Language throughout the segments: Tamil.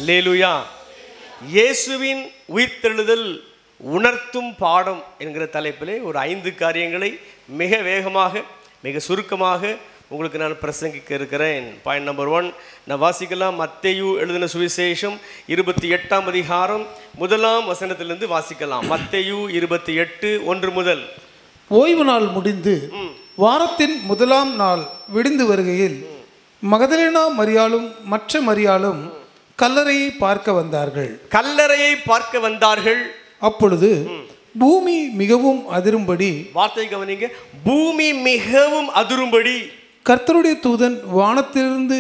அல்லேலூயா. இயேசுவின் உயிர்த்தெழுதல் உணர்த்தும் பாடம் என்கிற தலைப்பிலே ஒரு 5 காரியங்களை மிக வேகமாக மிக சுருக்கமாக உங்களுக்கு நான் பிரசங்கிக்க இருக்கிறேன். பாயிண்ட் நம்பர் 1 நான் வாசிக்கலாம். மத்தேயு எழுதின சுவிசேஷம் 28ஆம் அதிகாரம் 1ஆம் வசனத்திலிருந்து வாசிக்கலாம். மத்தேயு 28:1 முதல். ஓய்வு நாள் முடிந்து வாரத்தின் முதலாம் நாள் விடிந்து வருகையில் மகதலேனா மரியாளும் மற்ற மரியாளும் கல்லறையை பார்க்க வந்தார்கள். அப்பொழுது பூமி மிகவும் அதிரும்படி, வார்த்தை கவனிங்க, பூமி மிகவும் அதிரும்படி கர்த்தருடைய தூதன் வானத்திலிருந்து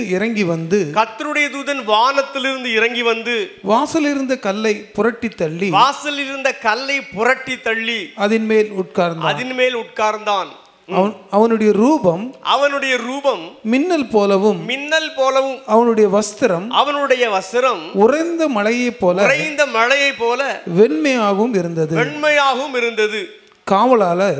இறங்கி வந்து வாசலில் இருந்த கல்லை புரட்டி தள்ளி அதன் மேல் உட்கார்ந்தான். அவனுடைய ரூபம் மின்னல் போலவும் அவனுடைய வஸ்திரம் உறைந்த மழையைப் போல வெண்மையாகவும் இருந்தது. காவலாளர்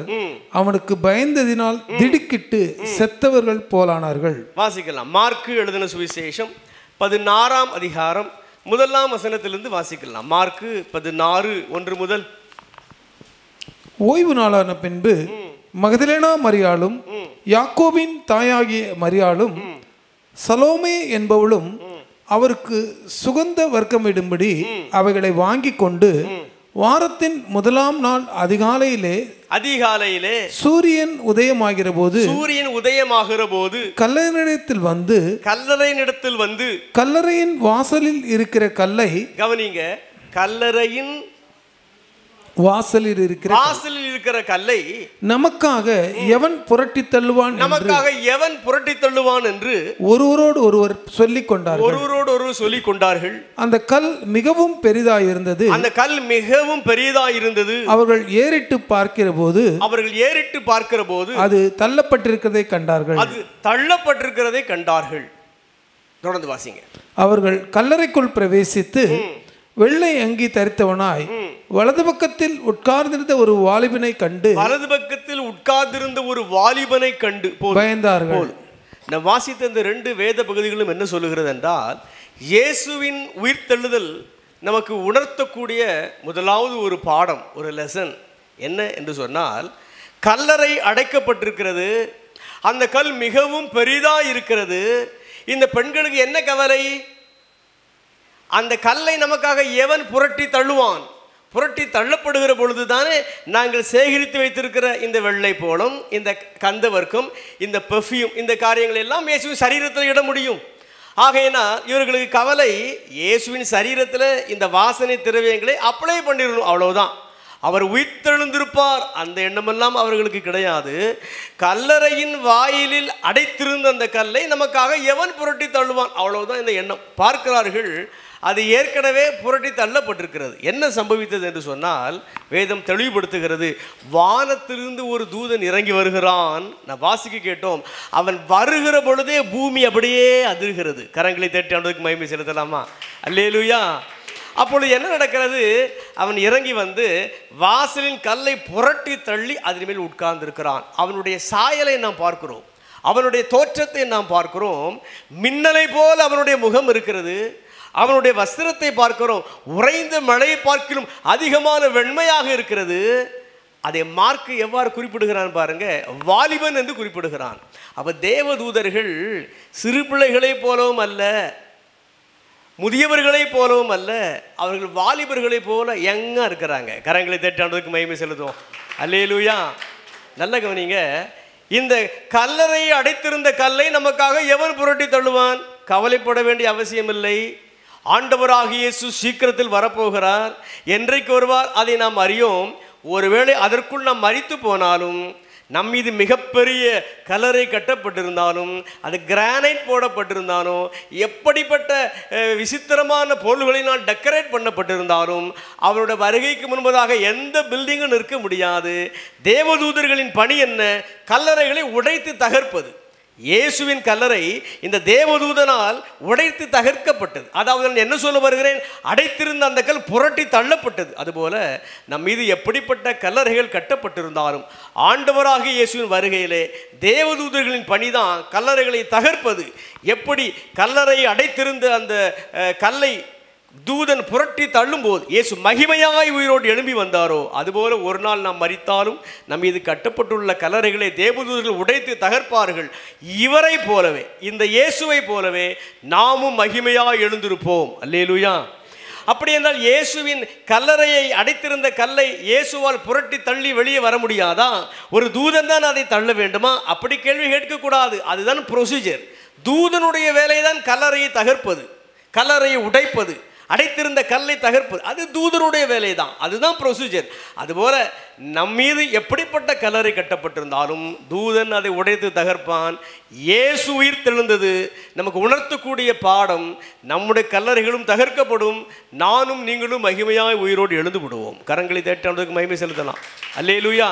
அவனுக்கு பயந்ததினால் திடுக்கிட்டு செத்தவர்கள் போலானார்கள். வாசிக்கலாம். மார்க்கு எழுதின சுவிசேஷம் 16ஆம் அதிகாரம் 1ஆம் வசனத்திலிருந்து வாசிக்கலாம். மார்க்கு 16:1 முதல். ஓய்வு நாளான பின்பு மகதலேனா மரியாளும் யாக்கோபின் தாயாகிய மரியாளும் சலோமே என்பவளும் அவருக்கு சுகந்த வர்க்கமிடும்படி அவைகளை வாங்கி கொண்டு வாரத்தின் முதலாம் நாள் அதிகாலையிலே சூரியன் உதயமாகிற போது கல்லறையினிடத்தில் வந்து கல்லறையின் வாசலில் இருக்கிற கல்லை, கவனிங்க, கல்லறையின் வாசலில் இருக்கிற கல்லை நமக்காக எவன் புரட்டி தள்ளுவான் என்று ஒருவரோடு ஒருவர் சொல்லிக் கொண்டார்கள். அந்த கல் மிகவும் பெரிதாயிருந்தது. அவர்கள் ஏறிட்டு பார்க்கிற போது அது தள்ளப்பட்டிருக்கிறதை கண்டார்கள். தொடர்ந்து வாசிங்க. அவர்கள் கல்லறைக்குள் பிரவேசித்து வெள்ளை அங்கி தரித்தவனாய் வலது பக்கத்தில் உட்கார்ந்திருந்த ஒரு வாலிபனை கண்டு பயந்தார்கள். நான் வாசித்த இந்த 2 வேத பகுதிகளும் என்ன சொல்லுகிறது என்றால், இயேசுவின் உயிர்த்தெழுதல் நமக்கு உணர்த்தக்கூடிய முதலாவது ஒரு பாடம், ஒரு லெசன் என்ன என்று சொன்னால், கல்லறை அடைக்கப்பட்டிருக்கிறது. அந்த கல் மிகவும் பெரிதாக இருக்கிறது. இந்த பெண்களுக்கு என்ன கவலை? அந்த கல்லை நமக்காக எவன் புரட்டி தள்ளப்படுகிற பொழுது தானே நாங்கள் சேகரித்து வைத்திருக்கிற இந்த வெள்ளை போலம், இந்த கந்தவர்க்கம், இந்த பெர்ஃப்யூம், இந்த காரியங்கள் எல்லாம் இயேசுவின் சரீரத்தில் இட முடியும். ஆகையினா இவர்களுக்கு கவலை, இயேசுவின் சரீரத்தில் இந்த வாசனை திரவியங்களை அப்ளை பண்ணிடணும், அவ்வளவுதான். அவர் உயிர்த்தெழுந்திருப்பார் அந்த எண்ணமெல்லாம் அவர்களுக்கு கிடையாது. கல்லறையின் வாயிலில் அடைத்திருந்த அந்த கல்லை நமக்காக எவன் புரட்டி தள்ளுவான், அவ்வளவுதான் இந்த எண்ணம். பார்க்கிறார்கள், அது ஏற்கனவே புரட்டி தள்ளப்பட்டிருக்கிறது. என்ன சம்பவித்தது என்று சொன்னால், வேதம் தெளிவுபடுத்துகிறது, வானத்திலிருந்து ஒரு தூதன் இறங்கி வருகிறான். நான் வாசிக்க கேட்டோம். அவன் வருகிற பொழுதே பூமி அப்படியே அதிர்கிறது. கரங்களை தட்டி ஆண்டவருக்கு மகிமை செலுத்தலாமா? அல்லேலூயா. அப்பொழுது என்ன நடக்கிறது? அவன் இறங்கி வந்து வாசலின் கல்லை புரட்டி தள்ளி அதன் மேல் உட்கார்ந்திருக்கிறான். அவனுடைய சாயலை நாம் பார்க்கிறோம், அவனுடைய தோற்றத்தை நாம் பார்க்கிறோம். மின்னலை போல் அவனுடைய முகம் இருக்கிறது. அவனுடைய வஸ்திரத்தை பார்க்கிறோம், உறைந்த மழையை பார்க்கிலும் அதிகமான வெண்மையாக இருக்கிறது. அதை மார்க்கு எவ்வாறு குறிப்பிடுகிறான் பாருங்க, வாலிபன் என்று குறிப்பிடுகிறான். அப்ப தேவதூதர்கள் சிறு பிள்ளைகளை போலவும் அல்ல, முதியவர்களை போலவும் அல்ல, அவர்கள் வாலிபர்களை போல யங்கா இருக்கிறாங்க. கரங்களை தட்டாண்டதுக்கு மகிமை செலுத்துவோம். அல்லேலூயா. நல்ல கவனிங்க, இந்த கல்லறையை அடைத்திருந்த கல்லை நமக்காக எவன் புரட்டி தள்ளுவான்? கவலைப்பட வேண்டிய அவசியம் இல்லை. ஆண்டவராகிய இயேசு சீக்கிரத்தில் வரப்போகிறார். என்றைக்கு வருவார் அதை நாம் அறியோம். ஒருவேளை அதற்குள் நாம் மரித்து போனாலும், நம் மீது மிகப்பெரிய கல்லறை கட்டப்பட்டிருந்தாலும், அது கிரானைட் போடப்பட்டிருந்தாலும், எப்படிப்பட்ட விசித்திரமான பொருள்களினால் டெக்கரேட் பண்ணப்பட்டிருந்தாலும், அவருடைய வருகைக்கு முன்பதாக எந்த பில்டிங்கும் நிற்க முடியாது. தேவதூதர்களின் பணி என்ன? கல்லறைகளை உடைத்து தகர்ப்பது. இயேசுவின் கல்லறை இந்த தேவதூதனால் உடைத்து தகர்க்கப்பட்டது. அதாவது நான் என்ன சொல்ல வருகிறேன், அடைத்திருந்த அந்த கல் புரட்டி தள்ளப்பட்டது. அதுபோல நம் மீது எப்படிப்பட்ட கல்லறைகள் கட்டப்பட்டிருந்தாலும் ஆண்டவராகிய இயேசுவின் வருகையிலே தேவதூதர்களின் பணிதான் கல்லறைகளை தகர்ப்பது. எப்படி கல்லறை அடைத்திருந்த அந்த கல்லை தூதன் புரட்டி தள்ளும் போது இயேசு மகிமையாய் உயிரோடு எழும்பி வந்தாரோ, அதுபோல ஒரு நாள் நாம் மரித்தாலும் நம் மீது கட்டப்பட்டுள்ள கல்லறைகளை தேவதூதர்கள் உடைத்து தகர்ப்பார்கள். இவரை போலவே, இந்த இயேசுவை போலவே நாமும் மகிமையாய் எழுந்திருப்போம். அல்லேலூயா. அப்படி என்றால் இயேசுவின் கல்லறையை அடைத்திருந்த கல்லை இயேசுவால் புரட்டி தள்ளி வெளியே வர முடியாதா? ஒரு தூதன் தான் அதை தள்ள வேண்டுமா? அப்படி கேள்வி கேட்கக்கூடாது. அதுதான் ப்ரொசீஜர். தூதனுடைய வேலைதான் கல்லறையை தகர்ப்பது, கல்லறையை உடைப்பது, அடைத்திருந்த கல்லை தகர்ப்பது. அது தூதனுடைய வேலை தான். அதுதான் ப்ரொசீஜர். அதுபோல நம் மீது எப்படிப்பட்ட கல்லறை கட்டப்பட்டிருந்தாலும் தூதன் அதை உடைத்து தகர்ப்பான். இயேசு உயிர் தெழுந்தது நமக்கு உணர்த்தக்கூடிய பாடம். நம்முடைய கல்லறைகளும் தகர்க்கப்படும், நானும் நீங்களும் மகிமையாய் உயிரோடு எழுந்து விடுவோம். கரங்களை தேட்டாண்டதுக்கு மகிமை செலுத்தலாம். அல்லேலூயா.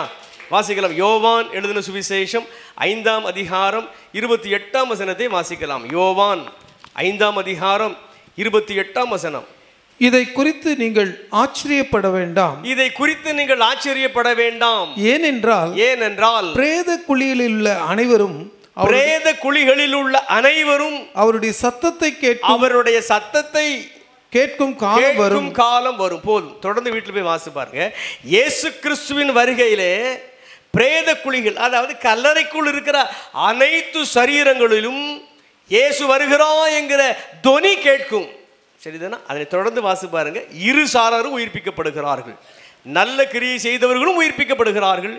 வாசிக்கலாம். யோவான் எழுதின சுவிசேஷம் 5ஆம் அதிகாரம் 28ஆம் வசனத்தை வாசிக்கலாம். யோவான் 5ஆம் அதிகாரம் 28ஆம் வசனம். இதை குறித்து நீங்கள் ஆச்சரியப்பட வேண்டாம். இதை குறித்து நீங்கள் ஆச்சரியப்பட வேண்டாம். ஏனென்றால் பிரேத குழிகளில் உள்ள அனைவரும், பிரேத குழிகளில் உள்ள அனைவரும் அவருடைய சத்தத்தை கேட்கும் காலம் வரும். போதும். தொடர்ந்து வீட்டில் போய் வாசி பாருங்க. இயேசு கிறிஸ்துவின் வருகையிலே பிரேத குழிகள், அதாவது கல்லறைக்குள் இருக்கிற அனைத்து சரீரங்களிலும் இயேசு வருகிறான் என்கிற தொனி கேட்கும். சரிதானா? அதனை தொடர்ந்து வாசி பாருங்க. இரு சாராரும் உயிர்ப்பிக்கப்படுகிறார்கள். நல்ல கிரியை செய்தவர்களும் உயிர்ப்பிக்கப்படுகிறார்கள்,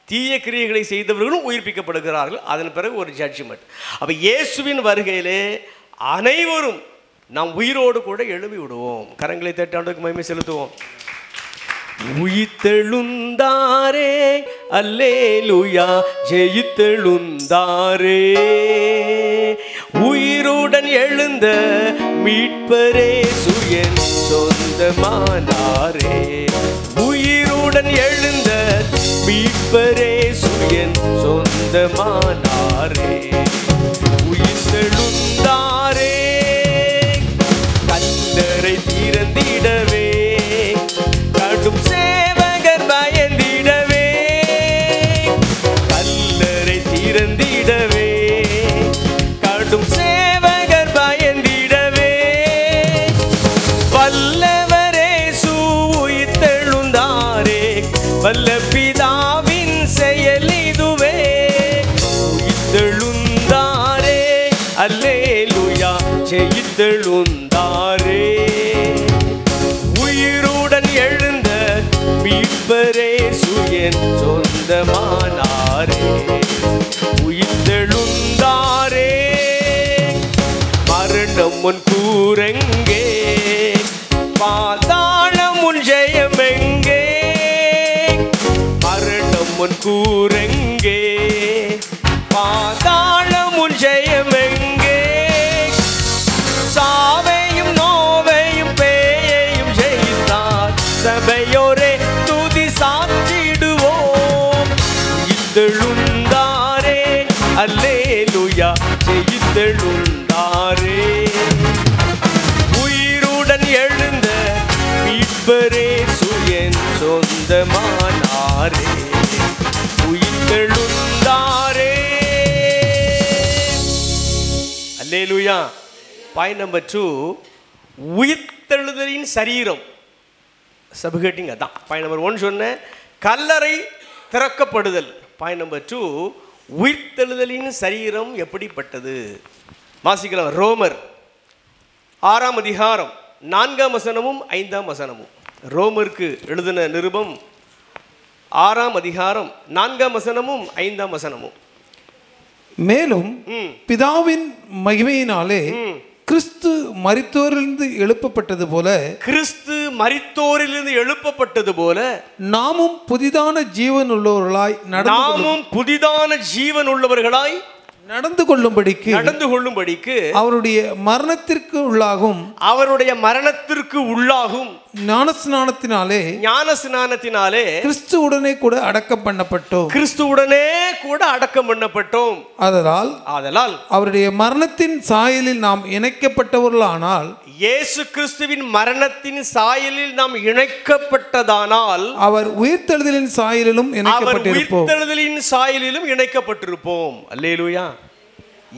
தீய கிரியைகளை செய்தவர்களும் உயிர்ப்பிக்கப்படுகிறார்கள். அதன் பிறகு ஒரு ஜட்ஜ்மெண்ட். அப்போ இயேசுவின் வருகையிலே அனைவரும் நாம் உயிரோடு கூட எழுப்பி விடுவோம். கரங்களை தட்டாண்டுக்கு மகிமை செலுத்துவோம். உயிர்த்தெழுந்தாரே, அல்லேலூயா, ஜெயித்தெழுந்தாரே, உயிருடன் எழுந்த மீட்பரே சுயன் சொந்தமானாரே, உயிருடன் எழுந்த மீட்பரே சுயன் சொந்தமானாரே, உயிர்த்தெழுந்தாரே, கல்லறை திறந்திடவே, கடும் சேவகர் பயந்திடவே, கல்லறை திறந்திடவே, கடும் சேவகர் பயந்திடவே, வல்லவரே உயிர்த்தெழுந்தாரே, வல்ல பிதாவின் செயல் இதுவே, உயிர்த்தெழுந்தாரே, அல்லேலூயா, ஜெயித்தெழுந்தாரே, உயிருடன் எழுந்த மீட்பரே சுயன் சொந்தமானாரே, உயிர்த்தெழுந்தாரே, மரணம் முன் கூரெங்கே, பாதாளம் முன் ஜெயமெங்கே, மரணம் முன் கூரெங்கே, பாதாளம் முன் ஜெயமெங்கே, சாவையும் நோவையும் பேயையும் ஜெயித்தார் சபையோரே துதி சாற்றிடுவோம், உயிர்த்தெழுந்தாரே, அல்லேலூயா, ஜெயித்தெழுந்தாரே, உயிருடன் எழுந்த மீட்பரே சுயன் சொந்தமானாரே, உயிர்த்தெழுந்தாரே. அல்லேலூயா. பாயிண்ட் நம்பர் 2, உயிர்த்தெழுதலின் சரீரம். சப்ஹெட்டிங் அதான். பாயிண்ட் நம்பர் 1 சொன்ன கல்லறை திறக்கப்படுதல். பாயிண்ட் நம்பர் 2, உயிர்த்தெழுதலின் சரீரம் எப்படிப்பட்டது? வாசிக்கலாம். ரோமர் 6ஆம் அதிகாரம் 4ஆம் வசனமும் 5ஆம் வசனமும். ரோமருக்கு எழுதின நிருபம் 6ஆம் அதிகாரம் 4ஆம் வசனமும் 5ஆம் வசனமும். மேலும் பிதாவின் மகிமையினாலே கிறிஸ்து மரித்தோரிலிருந்து எழுப்பப்பட்டது போல, கிறிஸ்து மரித்தோரிலிருந்து எழுப்பப்பட்டது போல நாமும் புதிதான ஜீவன் உள்ளவர்களாய் நடந்து கொள்ளும்படிக்கு அவருடைய மரணத்திற்கு உள்ளாகும் ஞானஸ்நானத்தினாலே கிறிஸ்துவுடனே கூட அடக்கம் பண்ணப்பட்டோம். ஆதலால் அவருடைய மரணத்தின் சாயலில் நாம் இணைக்கப்பட்டவர்களானால், இயேசு கிறிஸ்துவின் மரணத்தின் சாயலில் நாம் இணைக்கப்பட்டதானால், அவர் உயிர்த்தெழுதலின் சாயலிலும் இணைக்கப்பட்டிருப்போம். அல்லேலூயா.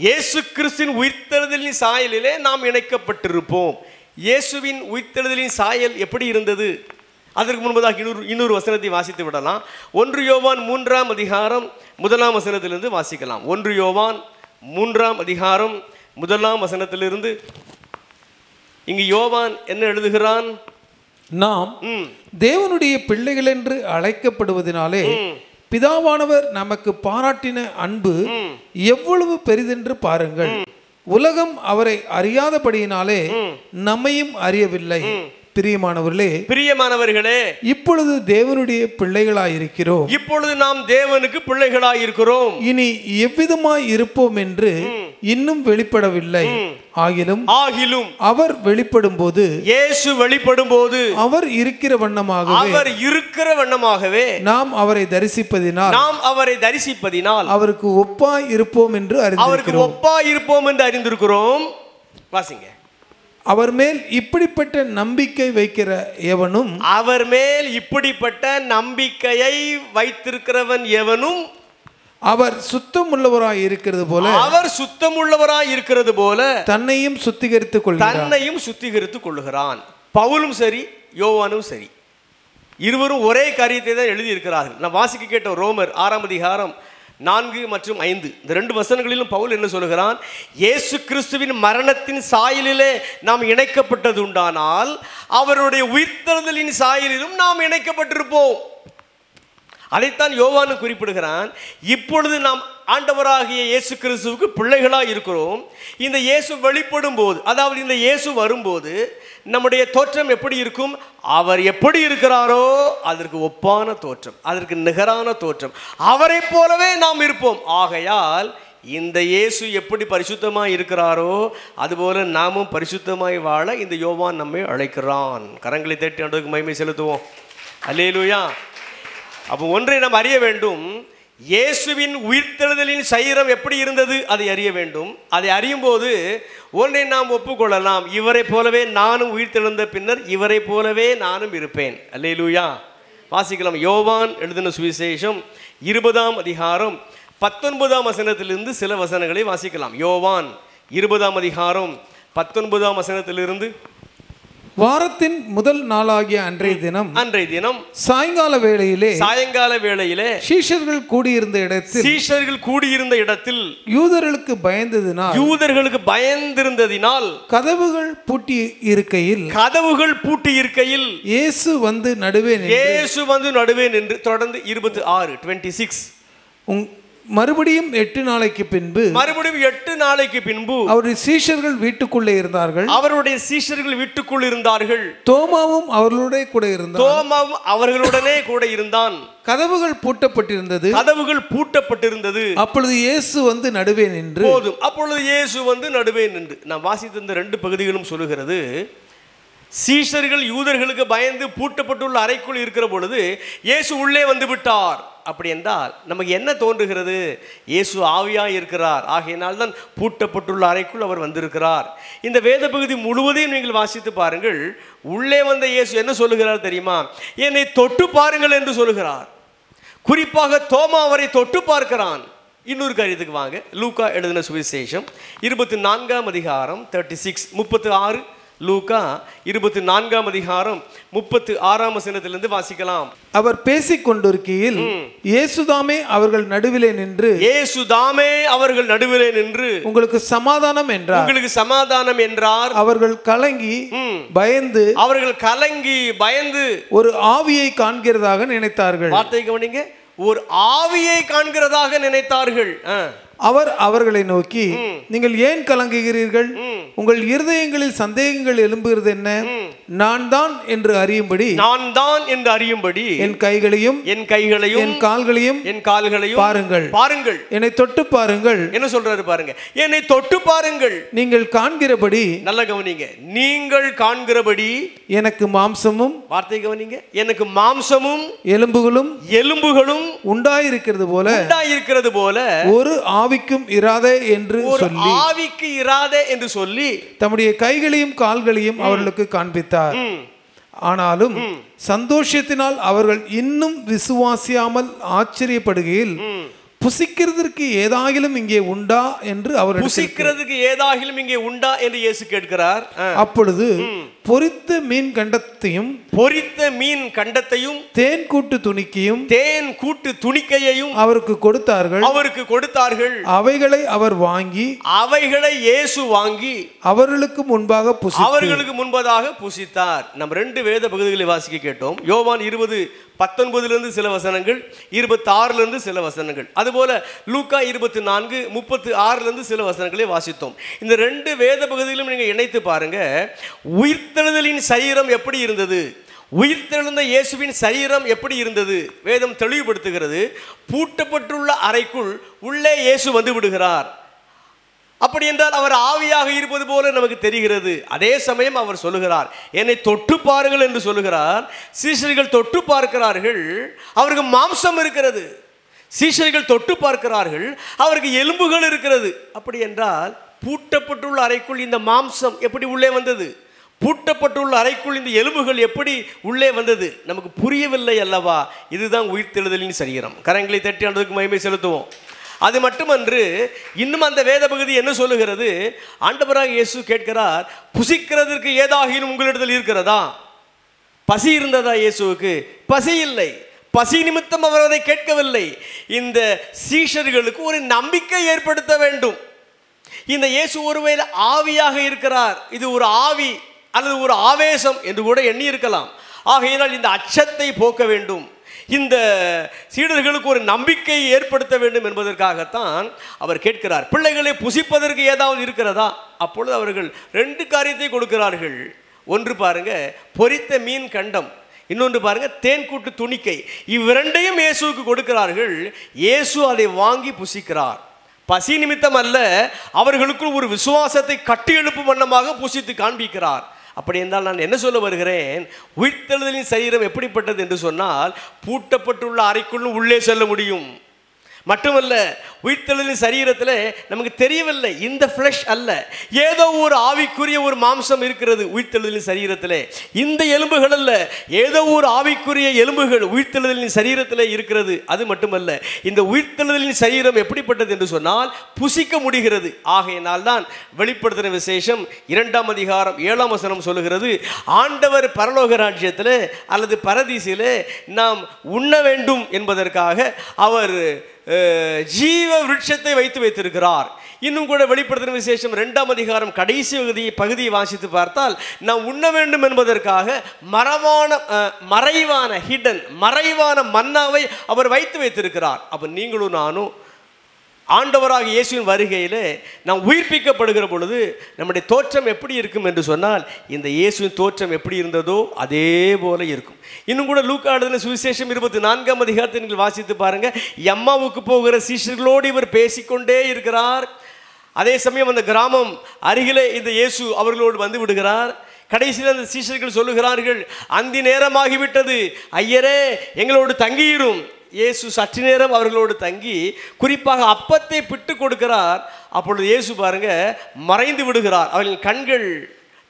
இயேசு கிறிஸ்துவின் உயிர்த்தெழுதலின் சாயலிலே நாம் இணைக்கப்பட்டிருப்போம். இயேசுவின் உயிர்த்தெழுதலின் சாயல் எப்படி இருந்தது? அதற்கு முன்பதாக இன்னொரு வசனத்தை வாசித்து விடலாம். 1 யோவான் 3ஆம் அதிகாரம் 1ஆம் வசனத்திலிருந்து வாசிக்கலாம். 1 யோவான் 3ஆம் அதிகாரம் 1ஆம் வசனத்திலிருந்து. இங்கு யோவான் என்ன எழுதுகிறான்? நாம் தேவனுடைய பிள்ளைகள் என்று அழைக்கப்படுவதனாலே பிதாவானவர் நமக்கு பாராட்டின அன்பு எவ்வளவு பெரிதென்று பாருங்கள். உலகம் அவரை அறியாதபடியினாலே நம்மையும் அறியவில்லை. பிரியமானவர்களே, இப்பொழுது தேவனுடைய பிள்ளைகளாயிருக்கிறோம். இப்பொழுது நாம் தேவனுக்கு பிள்ளைகளாயிருக்கிறோம். இனி எவ்விதமாய் இருப்போம் என்று இன்னும் வெளிப்படவில்லை. ஆகிலும் அவர் வெளிப்படும் போது, இயேசு வெளிப்படும் போது அவர் இருக்கிற வண்ணமாகவே நாம் அவரை தரிசிப்பதினால் அவருக்கு ஒப்பாய் இருப்போம் என்று அறிந்திருக்கிறோம். வாசிங்க. அவர் மேல் இப்படிப்பட்ட நம்பிக்கை வைக்கிற எவனும், அவர் மேல் இப்படிப்பட்ட நம்பிக்கையை வைத்திருக்கிறவன் எவனும் அவர் சுத்தம் உள்ளவராய் இருக்கிறது போல தன்னையும் சுத்திகரித்துக் கொள்கிறான். பவுலும் சரி யோவானும் சரி இருவரும் ஒரே காரியத்தை தான் எழுதி இருக்கிறார்கள். நான் வாசிக்க கேட்ட ரோமர் 6ஆம் அதிகாரம் 4 மற்றும் 5 இந்த 2 வசனங்களிலும் பவுல் என்ன சொல்கிறான்? இயேசு கிறிஸ்துவின் மரணத்தின் சாயலிலே நாம் இணைக்கப்பட்டது உண்டானால் அவருடைய உயிர்த்தெழுதலின் சாயலிலும் நாம் இணைக்கப்பட்டிருப்போம். அதைத்தான் யோவானு குறிப்பிடுகிறான். இப்பொழுது நாம் ஆண்டவராகிய இயேசு கிறிஸ்துவுக்கு பிள்ளைகளாக இருக்கிறோம். இந்த இயேசு வெளிப்படும் போது, அதாவது இந்த இயேசு வரும்போது நம்முடைய தோற்றம் எப்படி இருக்கும்? அவர் எப்படி இருக்கிறாரோ அதற்கு ஒப்பான தோற்றம், அதற்கு நிகரான தோற்றம், அவரை போலவே நாம் இருப்போம். ஆகையால் இந்த இயேசு எப்படி பரிசுத்தமாய் இருக்கிறாரோ அதுபோல நாமும் பரிசுத்தமாய் வாழ இந்த யோவான் நம்மை அழைக்கிறான். கரங்களை தட்டி ஆண்டவருக்கு மகிமை செலுத்துவோம். அல்லேலூயா. அப்போ ஒன்றை நாம் அறிய வேண்டும். இயேசுவின் உயிர்த்தெழுதலின் சரீரம் எப்படி இருந்தது அதை அறிய வேண்டும். அதை அறியும் போது ஒன்றை நாம் ஒப்புக்கொள்ளலாம், இவரை போலவே நானும் உயிர்த்தெழுந்த பின்னர் இவரை போலவே நானும் இருப்பேன். அல்லேலூயா. வாசிக்கலாம். யோவான் எழுதின சுவிசேஷம் 20ஆம் அதிகாரம் 19ஆம் வசனத்திலிருந்து சில வசனங்களை வாசிக்கலாம். யோவான் 20ஆம் அதிகாரம் 19ஆம் வசனத்திலிருந்து. வாரத்தின் முதல் நாளாகிய அன்றைய தினம் சாயங்கால வேளையிலே சீஷர்கள் கூடியிருந்த இடத்தில் யூதர்களுக்கு பயந்திருந்ததினால் கதவுகள் பூட்டி இருக்கையில் இயேசு வந்து நடுவே நின்று தொடர்ந்து 26 மறுபடியும் 8 நாளைக்கு பின்பு அவருடைய சீஷர்கள் வீட்டுக்குள்ளே இருந்தார்கள். தோமாவும் அவர்களுடனே கூட இருந்தான். கதவுகள் பூட்டப்பட்டிருந்தது. அப்பொழுது இயேசு வந்து நடுவே நின்று. நான் வாசித்த இந்த 2 பகுதிகளும் சொல்லுகிறது, சீஷர்கள் யூதர்களுக்கு பயந்து பூட்டப்பட்டுள்ள அறைக்குள் இருக்கிற பொழுது இயேசு உள்ளே வந்து விட்டார். அப்படி என்றால் நமக்கு என்ன தோன்றுகிறது? இயேசு ஆவியாய் இருக்கிறார், ஆகையினால் தான் பூட்டப்பட்டுள்ள அறைக்குள் அவர் வந்திருக்கிறார். இந்த வேத பகுதி முழுவதையும் நீங்கள் வாசித்து பாருங்கள். உள்ளே வந்த இயேசு என்ன சொல்லுகிறார் தெரியுமா? என்னை தொட்டு பாருங்கள் என்று சொல்லுகிறார். குறிப்பாக தோமா அவரை தொட்டு பார்க்கிறான். இன்னொரு காரியத்துக்கு வாங்க. லூக்கா எழுதின சுவிசேஷம் 24ஆம் அதிகாரம் 36 லூக்கா 24ஆம் அதிகாரம் 36ஆம் வசனத்திலிருந்து வாசிக்கலாம். அவர் பேசிக் கொண்டிருக்கையில் இயேசுதாமே அவர்கள் நடுவிலே நின்று உங்களுக்கு சமாதானம் என்றார். அவர்கள் கலங்கி பயந்து ஒரு ஆவியை காண்கிறதாக நினைத்தார்கள். வார்த்தை கவனிங்க. ஒரு ஆவியை காண்கிறதாக நினைத்தார்கள். அவர் அவர்களை நோக்கி, நீங்கள் ஏன் கலங்குகிறீர்கள்? உங்கள் இருதயங்களில் சந்தேகங்கள் எழும்புகிறது என்ன? நான் தான் என்று அறியும்படி என் கைகளையும் என் கால்களையும் பாருங்கள். என்னை தொட்டு பாருங்கள். என்ன சொல்றாரு பாருங்க? என்னை தொட்டு பாருங்கள். நீங்கள் காண்கிறபடி, நல்ல கவனிங்க, நீங்கள் காண்கிறபடி எனக்கு மாம்சமும், வார்த்தை கவனிங்க, எனக்கு மாம்சமும் எலும்புகளும் உண்டாயிருக்கிறது போல ஒரு ஆவிக்கும் இராதே என்று சொல்லி தம்முடைய கைகளையும் கால்களையும் அவர்களுக்கு காண்பித்தார். ஆனாலும் சந்தோஷத்தினால் அவர்கள் இன்னும் விசுவாசியாமல் ஆச்சரியப்படுகையில் புசிக்கிறதற்கு ஏதாகிலும் இங்கே உண்டா என்று அவர் புசிக்கிறதுக்கு ஏதாகிலும் இங்கே உண்டா என்று இயேசு கேட்கிறார். அப்பொழுது பொரித்த மீன் கண்டத்தையும் தேன் கூட்டு துணிக்கையையும் அவருக்கு கொடுத்தார்கள். அவைகளை அவர் வாங்கி இயேசு வாங்கி அவர்களுக்கு முன்பதாக புசித்தார். நம்ம 2 வேத பகுதிகளை வாசிக்க கேட்டோம். யோவான் 20:19 சில வசனங்கள், 26 சில வசனங்கள், அதுபோல லூக்கா 24:36 சில வசனங்களை வாசித்தோம். இந்த 2 வேத பகுதிகளும் நீங்க இணைத்து பாருங்க. உயிர்த்தெழுதலின் சரீரம் எப்படி இருந்தது, உயிர்த்தெழுந்த இயேசுவின் சரீரம் எப்படி இருந்தது வேதம் தெளிவுபடுத்துகிறது. பூட்டப்பட்டுள்ள அறைக்குள் உள்ளே இயேசு வந்து விடுகிறார். அப்படி என்றால் அவர் ஆவியாக இருப்பது போல நமக்கு தெரிகிறது. அதே சமயம் அவர் சொல்லுகிறார், என்னை தொட்டு பாருங்கள் என்று சொல்லுகிறார். சீஷர்கள் தொட்டு பார்க்கிறார்கள், அவருக்கு மாம்சம் இருக்கிறது. சீஷர்கள் தொட்டு பார்க்கிறார்கள், அவருக்கு எலும்புகள் இருக்கிறது. அப்படி என்றால் பூட்டப்பட்டுள்ள அறைக்குள் இந்த மாம்சம் எப்படி உள்ளே வந்தது, பூட்டப்பட்டுள்ள அறைக்குள் இந்த எலும்புகள் எப்படி உள்ளே வந்தது, நமக்கு புரியவில்லை அல்லவா? இதுதான் உயிர்த்தெழுதலின் சரீரம். கரங்களை தட்டி ஆண்டவருக்கு மகிமை செலுத்துவோம். அது மட்டுமன்று, இன்னும் அந்த வேத பகுதி என்ன சொல்லுகிறது? ஆண்டவராக இயேசு கேட்கிறார், புசிக்கிறதற்கு ஏதாகிலும் உங்களிடத்தில் இருக்கிறதா? பசி இருந்ததா இயேசுவுக்கு? பசி இல்லை. பசி நிமித்தம் அவர் அதை கேட்கவில்லை. இந்த சீஷர்களுக்கு ஒரு நம்பிக்கை ஏற்படுத்த வேண்டும். இந்த இயேசு ஒருவேளை ஆவியாக இருக்கிறார், இது ஒரு ஆவி அல்லது ஒரு ஆவேசம் என்று கூட எண்ணி இருக்கலாம். ஆகையினால் இந்த அச்சத்தை போக்க வேண்டும், இந்த சீடர்களுக்கு ஒரு நம்பிக்கை ஏற்படுத்த வேண்டும் என்பதற்காகத்தான் அவர் கேட்கிறார். பிள்ளைகளை புசிப்பதற்கு ஏதாவது இருக்கிறதா? அப்பொழுது அவர்கள் 2 காரியத்தை கொடுக்கிறார்கள். ஒன்று பாருங்க, பொரித்த மீன் கண்டம், இன்னொன்று பாருங்க தேன் கூட்டு துணிக்கை. இவ்விரண்டையும் இயேசுவுக்கு கொடுக்கிறார்கள். இயேசு அதை வாங்கி புசிக்கிறார். பசி நிமித்தம் அல்ல, அவர்களுக்குள் ஒரு விசுவாசத்தை கட்டி எழுப்பும் வண்ணமாக புசித்து காண்பிக்கிறார். அப்படி என்றால் நான் என்ன சொல்ல வருகிறேன்? உயிர்த்தெழுதலின் சரீரம் எப்படிப்பட்டது என்று சொன்னால், பூட்டப்பட்டுள்ள அறைக்குள்ளும் உள்ளே செல்ல முடியும். மட்டுமல்ல, உயிர்த்தெழுதலின் சரீரத்தில் நமக்கு தெரியவில்லை, இந்த ஃப்ளஷ் அல்ல, ஏதோ ஒரு ஆவிக்குரிய ஒரு மாம்சம் இருக்கிறது உயிர்த்தெழுதலின் சரீரத்தில். இந்த எலும்புகள் அல்ல, ஏதோ ஒரு ஆவிக்குரிய எலும்புகள் உயிர்த்தெழுதலின் சரீரத்தில் இருக்கிறது. அது மட்டுமல்ல, இந்த உயிர்த்தெழுதலின் சரீரம் எப்படிப்பட்டது என்று சொன்னால் புசிக்க முடிகிறது. ஆகையினால் தான் வெளிப்படுத்தின விசேஷம் 2ஆம் அதிகாரம் 7ஆம் வசனம் சொல்லுகிறது, ஆண்டவர் பரலோக ராஜ்யத்தில் அல்லது பரதீசிலே நாம் உண்ண வேண்டும் என்பதற்காக அவர் ஜீவ விருட்சத்தை வைத்திருக்கிறார். இன்னும் கூட வெளிப்படுத்தின விசேஷம் 2ஆம் அதிகாரம் கடைசி பகுதியை வாசித்து பார்த்தால், நாம் உண்ண வேண்டும் என்பதற்காக மறைவான மன்னாவை அவர் வைத்திருக்கிறார். அப்ப நீங்களும் நானும் ஆண்டவராக இயேசுவின் வருகையிலே நாம் உயிர்ப்பிக்கப்படுகிற பொழுது நம்முடைய தோற்றம் எப்படி இருக்கும் என்று சொன்னால், இந்த இயேசுவின் தோற்றம் எப்படி இருந்ததோ அதே போல இருக்கும். இன்னும் கூட லூக்கா எழுதின சுவிசேஷம் 24ஆம் அதிகாரத்தை நீங்கள் வாசித்து பாருங்க. எம்மாவுக்கு போகிற சீஷர்களோடு இவர் பேசிக்கொண்டே இருக்கிறார். அதே சமயம் அந்த கிராமம் அருகிலே இந்த இயேசு அவர்களோடு வந்து விடுகிறார். கடைசியில் அந்த சீஷர்கள் சொல்லுகிறார்கள், அந்தி நேரமாகிவிட்டது, ஐயரே எங்களோடு தங்கியிரும். இயேசு சற்று நேரம் அவர்களோடு தங்கி குறிப்பாக அப்பத்தை பிட்டு கொடுக்கிறார். அப்பொழுது இயேசு பாருங்க மறைந்து விடுகிறார், அவர்களின் கண்கள்